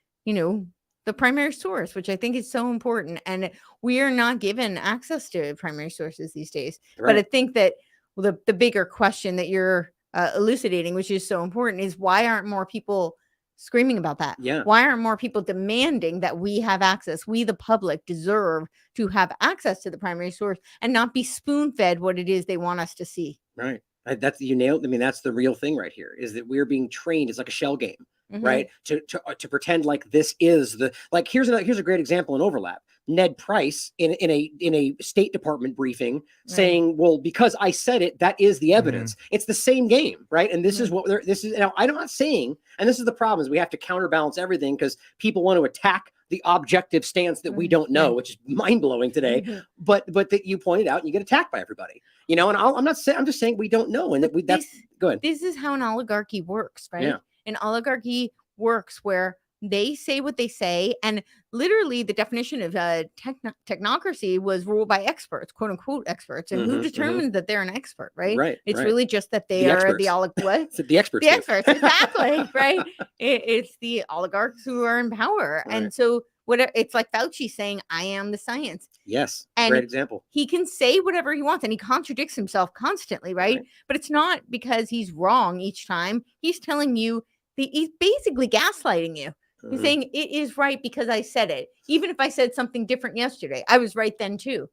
primary source, which I think is so important. And we are not given access to primary sources these days. Right. But I think that the bigger question that you're elucidating, which is so important, is why aren't more people screaming about that? Why aren't more people demanding that we have access? We, the public, deserve to have access to the primary source and not be spoon-fed what it is they want us to see. Right. That's, you nailed. I mean, that's the real thing right here, is that we're being trained. It's like a shell game, right? To pretend like this is here's a great example in overlap. Ned Price in a State Department briefing saying, well, because I said it, that is the evidence. It's the same game, right? And this is what this is. Now, I'm not saying, and this is the problem, is we have to counterbalance everything because people want to attack the objective stance that we don't know, which is mind-blowing today. But that you pointed out, and you get attacked by everybody, you know. And I'm not saying, I'm just saying we don't know, and that's go ahead. This is how an oligarchy works, right? An oligarchy works where they say what they say, and literally the definition of technocracy was ruled by experts, quote unquote experts, and who determined that they're an expert, right? It's really just that they are the experts. The experts, exactly, right? It's the oligarchs who are in power, and so it's like Fauci saying, "I am the science." Yes, and great example. He can say whatever he wants, and he contradicts himself constantly, right? But it's not because he's wrong each time. He's telling you he's basically gaslighting you. He's saying it is right because I said it. Even if I said something different yesterday, I was right then too.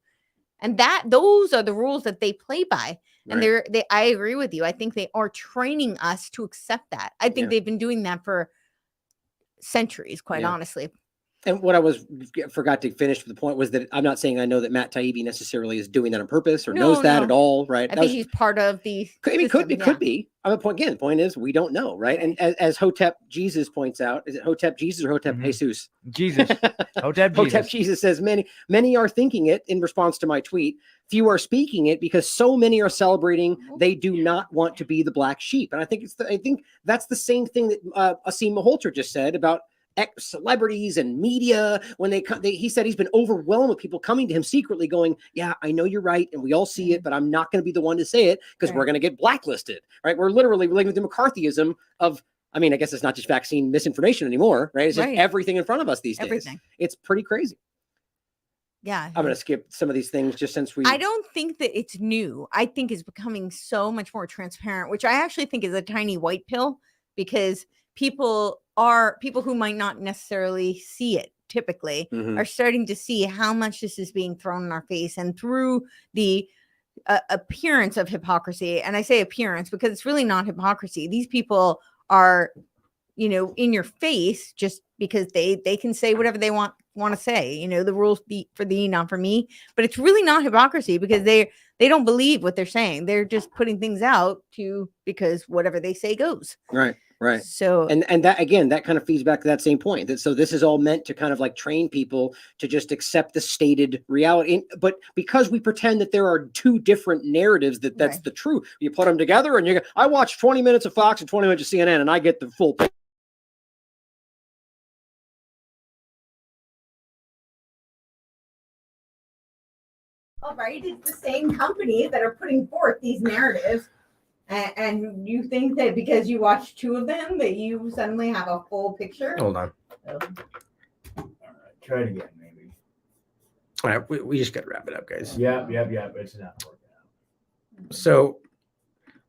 And those are the rules that they play by. And I agree with you. I think they are training us to accept that. I think they've been doing that for centuries, quite honestly. And what forgot to finish the point was that I'm not saying I know that Matt Taibbi necessarily is doing that on purpose or knows that at all, right? I think he's part of the. Could be. The point is we don't know, right? And as Hotep Jesus points out, is it Hotep Jesus or Hotep Jesus? Jesus. Hotep Jesus. Hotep Jesus says many are thinking it in response to my tweet. Few are speaking it because so many are celebrating. They do not want to be the black sheep, and I think that's the same thing that Asim Maholter just said about celebrities and media. When he said he's been overwhelmed with people coming to him secretly going, yeah, I know you're right and we all see it, but I'm not going to be the one to say it because we're going to get blacklisted, right? We're literally living with the McCarthyism of, I mean, I guess it's not just vaccine misinformation anymore, right? It's just everything in front of us these days. It's pretty crazy. Yeah. I'm going to skip some of these things just since I don't think that it's new. I think it's becoming so much more transparent, which I actually think is a tiny white pill, because people who might not necessarily see it typically are starting to see how much this is being thrown in our face, and through the appearance of hypocrisy. And I say appearance because it's really not hypocrisy. These people are, in your face just because they can say whatever they want to say. The rules be for thee, not for me. But it's really not hypocrisy because they don't believe what they're saying. They're just putting things out because whatever they say goes. Right. So, and that, again, that kind of feeds back to that same point. So this is all meant to kind of like train people to just accept the stated reality. But because we pretend that there are two different narratives, that's the truth. You put them together and I watch 20 minutes of Fox and 20 minutes of CNN and I get the full picture. All right, it's the same companies that are putting forth these narratives. And you think that because you watch two of them that you suddenly have a full picture? Hold on. All right, try it again, maybe. All right, we just got to wrap it up, guys. Yeah. It's not working out. So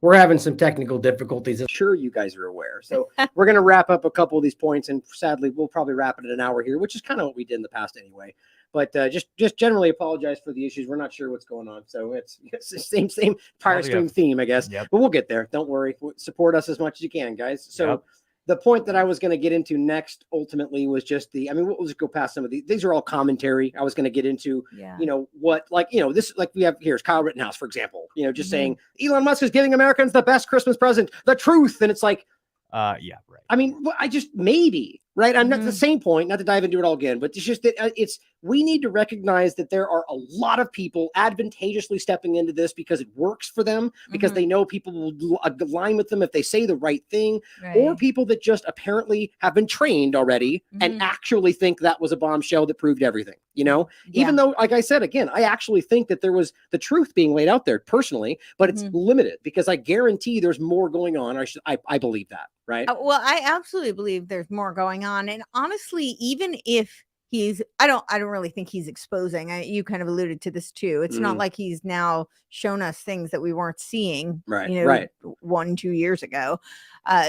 we're having some technical difficulties. I'm sure you guys are aware. So we're going to wrap up a couple of these points, and sadly, we'll probably wrap it in an hour here, which is kind of what we did in the past anyway. But just generally apologize for the issues. We're not sure what's going on. So it's the same Pirate Stream theme, I guess. But we'll get there. Don't worry. Support us as much as you can, guys. So the point that I was going to get into next ultimately was just we'll just go past some of these. These are all commentary. I was going to get into, this, like we have here's Kyle Rittenhouse, for example, just saying Elon Musk is giving Americans the best Christmas present, the truth. And it's like, right. I mean, I just maybe, right? I'm not the same point, not to dive into it all again, but it's just that we need to recognize that there are a lot of people advantageously stepping into this because it works for them, because they know people will align with them if they say the right thing, or people that just apparently have been trained already and actually think that was a bombshell that proved everything, even though, like I said, again, I actually think that there was the truth being laid out there personally, but it's limited because I guarantee there's more going on. I believe that. Right. Well, I absolutely believe there's more going on. And honestly, even if I don't really think he's exposing. You kind of alluded to this too. It's not like he's now shown us things that we weren't seeing, 1-2 years ago.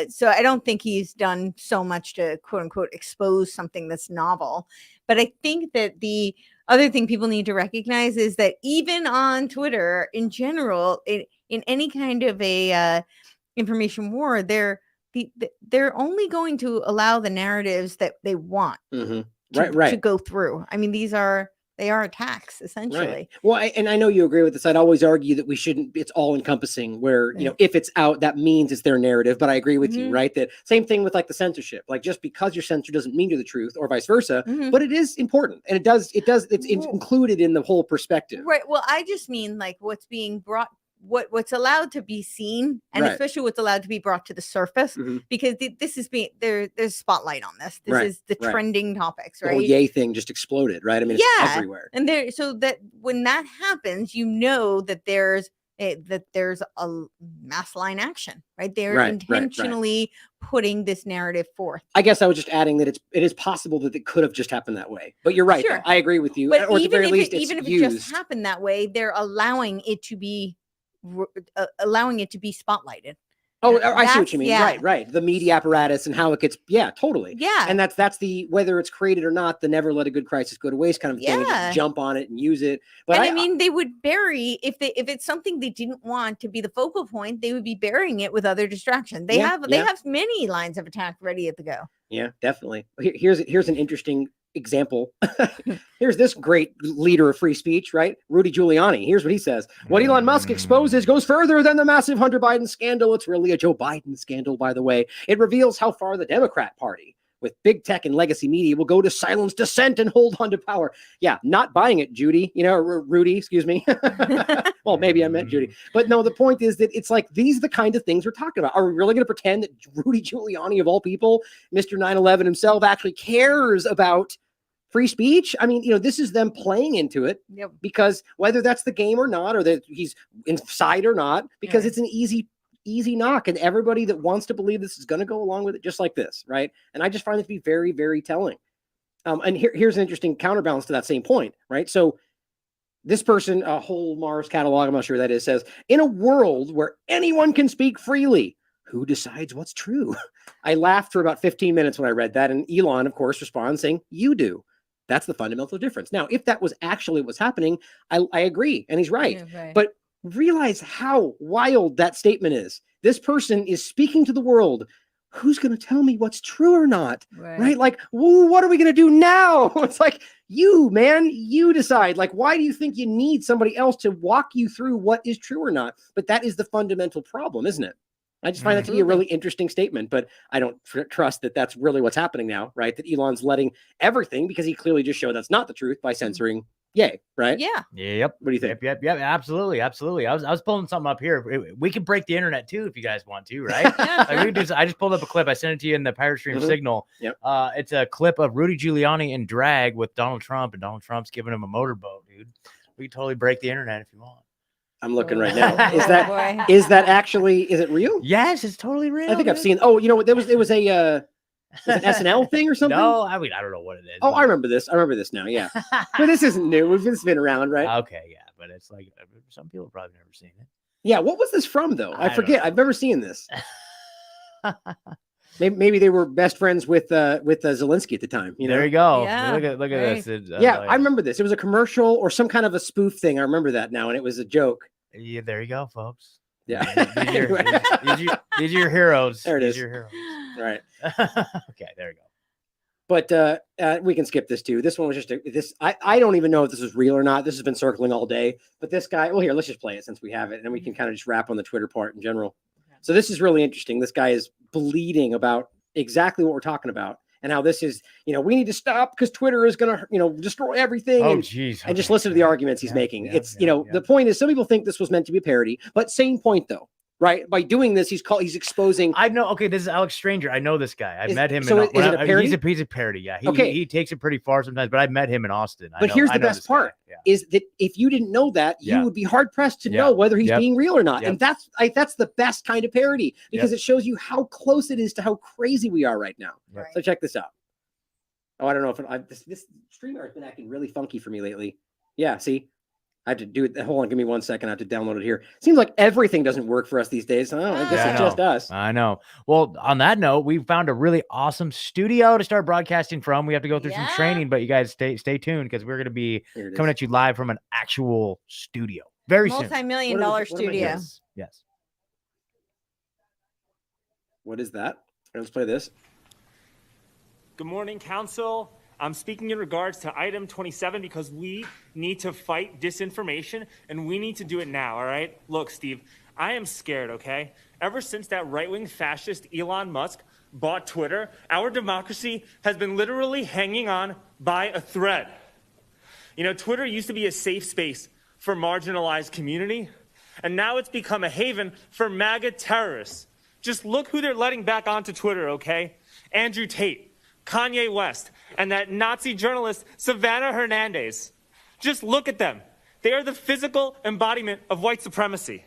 So I don't think he's done so much to quote unquote expose something that's novel. But I think that the other thing people need to recognize is that even on Twitter in general, in any kind of a information war, they're only going to allow the narratives that they want to go through. I mean, they are attacks essentially. Right. Well, and I know you agree with this. I'd always argue that we shouldn't, it's all encompassing where, if it's out, that means it's their narrative, but I agree with you, right? That same thing with like the censorship, like just because you're censored doesn't mean you're the truth or vice versa, but it is important. And it's included in the whole perspective. Right. Well, I just mean like what's being brought what's allowed to be seen, and Right. especially what's allowed to be brought to the surface, because this is being there's spotlight on this. This is the trending topics, The right? whole yay thing just exploded, right? I mean, it's everywhere. And there, so that when that happens, you know that there's a mass line action, right? They're intentionally putting this narrative forth. I guess I was just adding that it is possible that it could have just happened that way. But you're right. Sure. I agree with you. But Or at the very least, even if it used. just happened that way, they're allowing it to be spotlighted. Oh, I see what you mean. Yeah. Right. The media apparatus and how it gets, totally. Yeah. And that's the, whether it's created or not, the never let a good crisis go to waste kind of thing. And just jump on it and use it. But I mean, they would bury, if it's something they didn't want to be the focal point, they would be burying it with other distractions. They have many lines of attack ready at the go. Yeah, definitely. Here's an interesting example. Here's this great leader of free speech, right? Rudy Giuliani. Here's what he says. What Elon Musk exposes goes further than the massive Hunter Biden scandal. It's really a Joe Biden scandal, by the way. It reveals how far the Democrat Party, with big tech and legacy media, will go to silence dissent and hold on to power. Yeah, not buying it, Judy. Rudy, excuse me. Well, maybe I meant Judy. But no, the point is that it's like, these are the kind of things we're talking about. Are we really going to pretend that Rudy Giuliani, of all people, Mr. 9/11 himself, actually cares about free speech? I mean, this is them playing into it, because whether that's the game or not, or that he's inside or not, because it's an easy knock, and everybody that wants to believe this is going to go along with it just like this, right? And I just find it to be very, very telling. And here's an interesting counterbalance to that same point, right? So this person, a whole Mars catalog, I'm not sure what that is, says, in a world where anyone can speak freely, who decides what's true? I laughed for about 15 minutes when I read that, and Elon, of course, responds saying, you do. That's the fundamental difference. Now, if that was actually what's happening, I agree, and he's right. Yeah, right. But realize how wild that statement is. This person is speaking to the world. Who's going to tell me what's true or not? Right? Like, what are we going to do now? It's like, you decide. Like, why do you think you need somebody else to walk you through what is true or not? But that is the fundamental problem, isn't it? I just find that to be a really interesting statement, but I don't trust that that's really what's happening now, right? That Elon's letting everything, because he clearly just showed that's not the truth by censoring yay, right? Yeah. Yep. What do you think? Yep. Absolutely. I was pulling something up here. We can break the internet too if you guys want to, right? I just pulled up a clip. I sent it to you in the Pirate Stream Signal. Yep. It's a clip of Rudy Giuliani in drag with Donald Trump, and Donald Trump's giving him a motorboat, dude. We can totally break the internet if you want. I'm looking right now. Is that actually, is it real? Yes, it's totally real. I think I've seen, there was an SNL thing or something? No, I mean, I don't know what it is. Oh, I remember this. Now. Yeah. But this isn't new. It's been around, right? Okay. Yeah. But it's like, some people have probably never seen it. Yeah. What was this from though? I forget. I've never seen this. Maybe they were best friends with Zelensky at the time. There you go. Yeah. Look at this. I remember this. It was a commercial or some kind of a spoof thing. I remember that now, and it was a joke. Yeah, there you go, folks. Yeah. These are your heroes. There it is. These are your heroes. Right. Okay, there you go. But we can skip this too. This one was just I don't even know if this is real or not. This has been circling all day. But this guy, well, here, let's just play it since we have it, and then we can kind of just wrap on the Twitter part in general. So this is really interesting. This guy is bleeding about exactly what we're talking about, and how this is, we need to stop because Twitter is going to, destroy everything. Oh, geez. And just listen to the arguments he's making. The point is, some people think this was meant to be a parody, but same point though, right? By doing this, he's exposing. I know. Okay, this is Alex Stranger. I know this guy. I met him. So is it a parody? He's a piece of parody. Yeah. He takes it pretty far sometimes, but I met him in Austin. But here's the best part: is that if you didn't know that, you would be hard pressed to know whether he's being real or not. And that's the best kind of parody, because it shows you how close it is to how crazy we are right now. Right. So check this out. Oh, I don't know if this StreamYard has been acting really funky for me lately. Yeah, see, I have to do it. Hold on, give me 1 second. I have to download it here. Seems like everything doesn't work for us these days. I guess it's just us. I know. Well, on that note, we found a really awesome studio to start broadcasting from. We have to go through some training, but you guys stay tuned, because we're going to be coming at you live from an actual studio very soon. Multi-million-dollar studio. Yes. What is that? Let's play this. Good morning, Council. I'm speaking in regards to item 27 because we need to fight disinformation, and we need to do it now, all right? Look, Steve, I am scared, okay? Ever since that right-wing fascist Elon Musk bought Twitter, our democracy has been literally hanging on by a thread. Twitter used to be a safe space for marginalized community, And now it's become a haven for MAGA terrorists. Just look who they're letting back onto Twitter, okay? Andrew Tate, Kanye West, and that Nazi journalist Savannah Hernandez. Just look at them. They are the physical embodiment of white supremacy.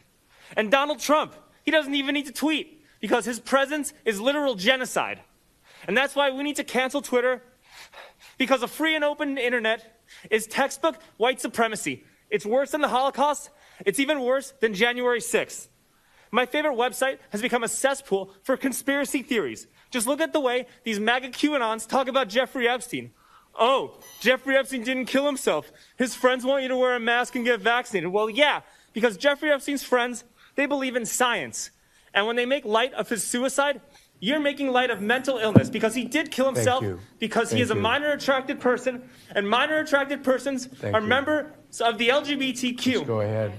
And Donald Trump, he doesn't even need to tweet because his presence is literal genocide. And that's why we need to cancel Twitter, because a free and open internet is textbook white supremacy. It's worse than the Holocaust. It's even worse than January 6th. My favorite website has become a cesspool for conspiracy theories. Just look at the way these MAGA QAnons talk about Jeffrey Epstein. Oh, Jeffrey Epstein didn't kill himself. His friends want you to wear a mask and get vaccinated. Well, yeah, because Jeffrey Epstein's friends, they believe in science. And when they make light of his suicide, you're making light of mental illness because he did kill himself because he is a minor attracted person, and minor attracted persons are members of the LGBTQ. Let's go ahead.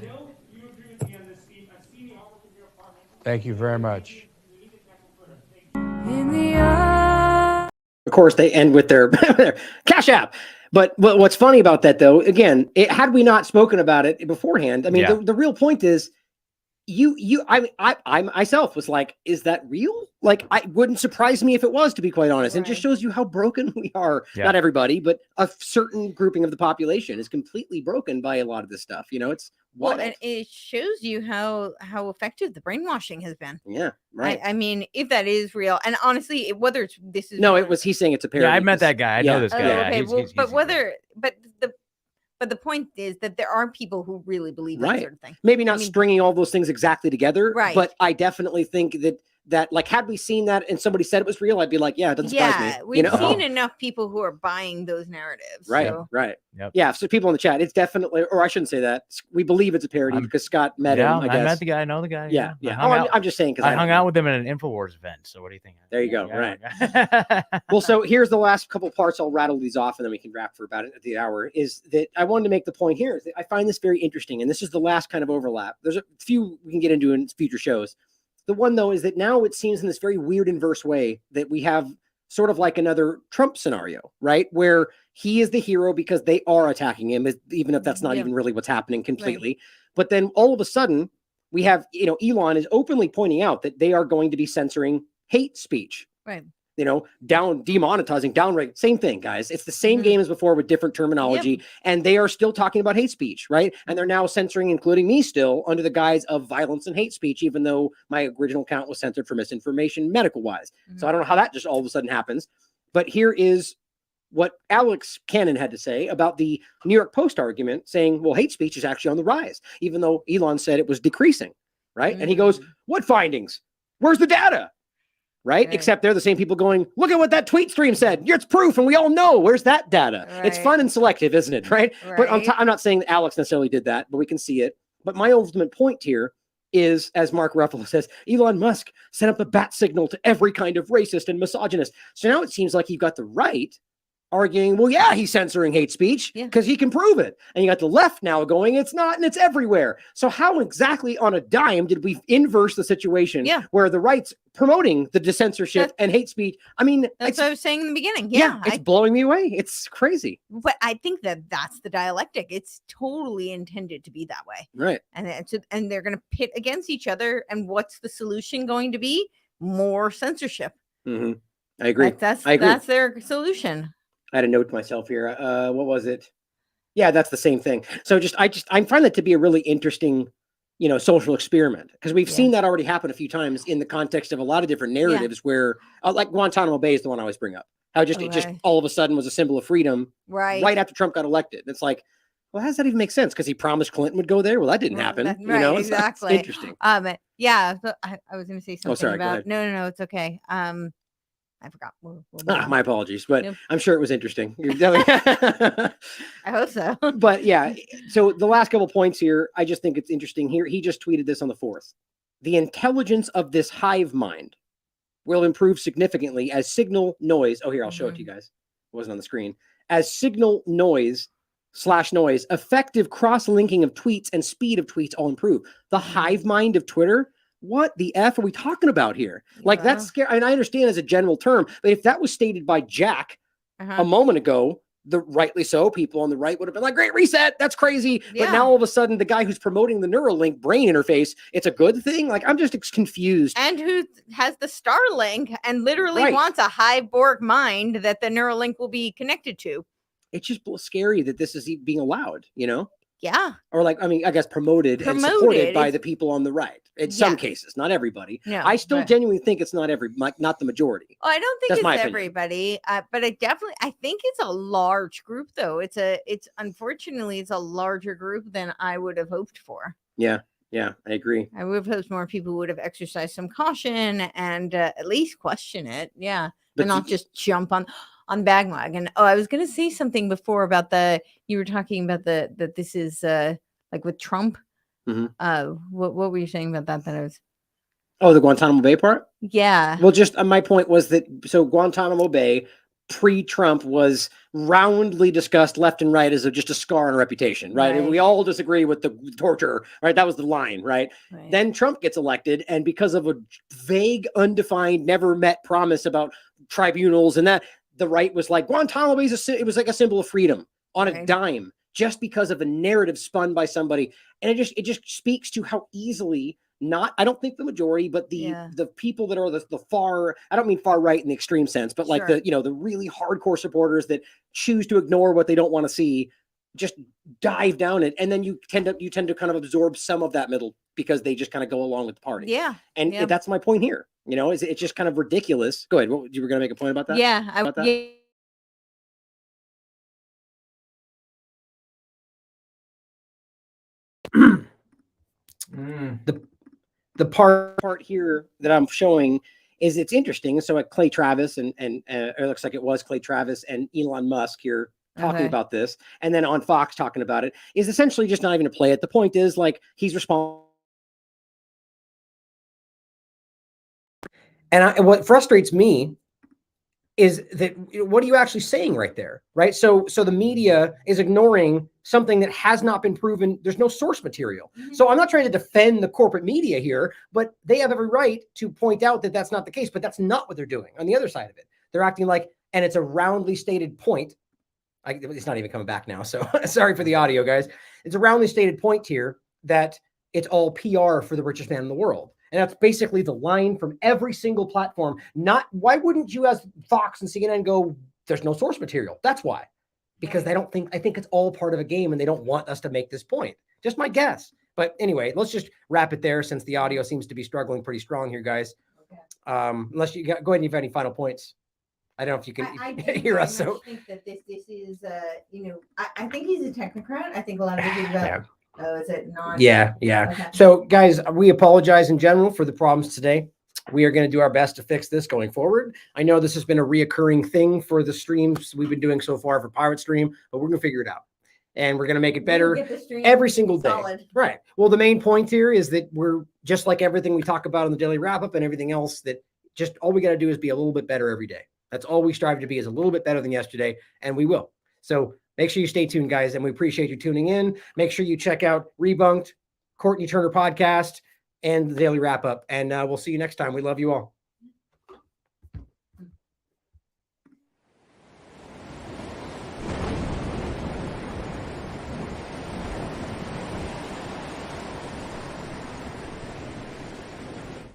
Thank you very much. Of course, they end with their Cash App. But what's funny about that, though, again, had we not spoken about it beforehand, I mean, the real point is, I myself was like, is that real? Like, it wouldn't surprise me if it was, to be quite honest. And it just shows you how broken we are. Yeah. Not everybody, but a certain grouping of the population is completely broken by a lot of this stuff. You know, it's wild. Well, and it shows you how effective the brainwashing has been. Yeah, right. I mean, if that is real, and honestly, whether this is no, he's saying it's a parody. Yeah, I met that guy. I know this guy. Okay, Yeah, but the point is that there are people who really believe that sort of thing. Maybe not stringing all those things exactly together, right? But I definitely think that like, had we seen that and somebody said it was real, I'd be like, yeah, it doesn't surprise me. We've seen enough people who are buying those narratives. Right, so. right. Yep. Yeah, so people in the chat, it's definitely, or I shouldn't say that. We believe it's a parody because Scott met him, I guess. I met the guy. I know the guy. Yeah. I'm just saying because I hung out with him at an InfoWars event. So what do you think? There you go. Right. Well, so here's the last couple parts. I'll rattle these off and then we can wrap for about the hour. Is that I wanted to make the point here is that I find this very interesting, and this is the last kind of overlap. There's a few we can get into in future shows. The one, though, is that now it seems in this very weird inverse way that we have sort of like another Trump scenario, right? Where he is the hero because they are attacking him, even if that's not even really what's happening completely. Right. But then all of a sudden we have, Elon is openly pointing out that they are going to be censoring hate speech. Right. Demonetizing, downright, same thing, guys. It's the same game as before with different terminology, and they are still talking about hate speech, right? And they're now censoring, including me still, under the guise of violence and hate speech, even though my original account was censored for misinformation medical-wise. So I don't know how that just all of a sudden happens. But here is what Alex Cannon had to say about the New York Post argument, saying, well, hate speech is actually on the rise, even though Elon said it was decreasing, right? And he goes, what findings? Where's the data? Right? Except they're the same people going, look at what that tweet stream said. It's proof, and we all know. Where's that data? It's fun and selective, isn't it? Right? But I'm not saying that Alex necessarily did that, but we can see it. But my ultimate point here is, as Mark Ruffalo says, Elon Musk sent up the bat signal to every kind of racist and misogynist. So now it seems like you've got the right arguing, well, yeah, he's censoring hate speech because he can prove it. And you got the left now going, it's not, and it's everywhere. So how exactly on a dime did we inverse the situation where the right's promoting the censorship and hate speech? I mean, that's what I was saying in the beginning. It's blowing me away. It's crazy. But I think that's the dialectic. It's totally intended to be that way. Right. And they're going to pit against each other. And what's the solution going to be? More censorship. I agree. That's their solution. I had a note to myself here. What was it? Yeah, that's the same thing. So I find that to be a really interesting, social experiment, because we've seen that already happen a few times in the context of a lot of different narratives where, like Guantanamo Bay is the one I always bring up. How it just all of a sudden was a symbol of freedom right after Trump got elected. It's like, well, how does that even make sense? Because he promised Clinton would go there. Well, that didn't happen. Exactly. It's interesting. Yeah. So I was going to say something about. No, it's okay. I forgot. My apologies, but I'm sure it was interesting. I hope so. But yeah, so the last couple points here, I just think it's interesting here. He just tweeted this on the 4th. The intelligence of this hive mind will improve significantly as signal noise. Oh, here, I'll show it to you guys. It wasn't on the screen. As signal noise / effective cross-linking of tweets and speed of tweets all improve. The hive mind of Twitter. What the F are we talking about here? Like, that's scary. And I understand as a general term, but if that was stated by Jack a moment ago, the rightly so, people on the right would have been like, great reset, that's crazy. Yeah. But now all of a sudden, the guy who's promoting the Neuralink brain interface, it's a good thing. Like, I'm just confused. And who has the Starlink and literally Right. wants a Borg mind that the Neuralink will be connected to. It's just scary that this is being allowed, you know? Yeah. Or like, I mean, I guess promoted and supported by the people on the right. In some Yeah. cases, not everybody. No, I still but- genuinely think it's not not the majority. Oh, I don't think That's my it's opinion. everybody, but I think it's a large group though. It's unfortunately it's a larger group than I would have hoped for. Yeah, I agree. I would have hoped more people would have exercised some caution and at least question it. Yeah. But And not just jump on bandwagon. Oh, I was going to say something before about you were talking about that this is like with Trump. What were you saying about that? That I was. Oh, the Guantanamo Bay part? Yeah. Well, just my point was that Guantanamo Bay pre-Trump was roundly discussed left and right as just a scar on a reputation, right? And we all disagree with the torture, right? That was the line, right? Then Trump gets elected, and because of a vague, undefined, never met promise about tribunals and that, the right was like, Guantanamo Bay it was like a symbol of freedom on a dime, just because of a narrative spun by somebody. And it just speaks to how easily I don't think the majority, but the people that are the far, I don't mean far right in the extreme sense, but like the really hardcore supporters that choose to ignore what they don't want to see, just dive down it. And then you tend to kind of absorb some of that middle because they just kind of go along with the party. Yeah. And that's my point here. You know, it's just kind of ridiculous. Go ahead. You were going to make a point about that? Yeah. The part here that I'm showing is it's interesting. So at Clay Travis and it looks like it was Clay Travis and Elon Musk here talking about this, and then on Fox talking about it, is essentially just not even a play it. The point is, like, he's responsible. And what frustrates me is that what are you actually saying right there, right? So the media is ignoring something that has not been proven. There's no source material. So I'm not trying to defend the corporate media here, but they have every right to point out that that's not the case, but that's not what they're doing on the other side of it. They're acting like, and it's a roundly stated point. It's not even coming back now, so sorry for the audio, guys. It's a roundly stated point here that it's all PR for the richest man in the world. And that's basically the line from every single platform. Why wouldn't you as Fox and CNN go, there's no source material? That's why. Because I think it's all part of a game and they don't want us to make this point. Just my guess. But anyway, let's just wrap it there since the audio seems to be struggling pretty strong here, guys. Unless you go ahead and you have any final points. I don't know if you can hear us. So I think that this is, I think he's a technocrat. I think a lot of it is about, is it not? Yeah. Okay. So guys, we apologize in general for the problems today. We are going to do our best to fix this going forward. I know this has been a reoccurring thing for the streams we've been doing so far for Pirate Stream, but we're going to figure it out. And we're going to make it better every single day. Solid. Right. Well, the main point here is that we're just like everything we talk about in the daily wrap up and everything else, that just all we got to do is be a little bit better every day. That's all we strive to be, is a little bit better than yesterday. And we will. So make sure you stay tuned, guys. And we appreciate you tuning in. Make sure you check out Rebunked, Courtney Turner podcast, and the daily wrap up. And we'll see you next time. We love you all.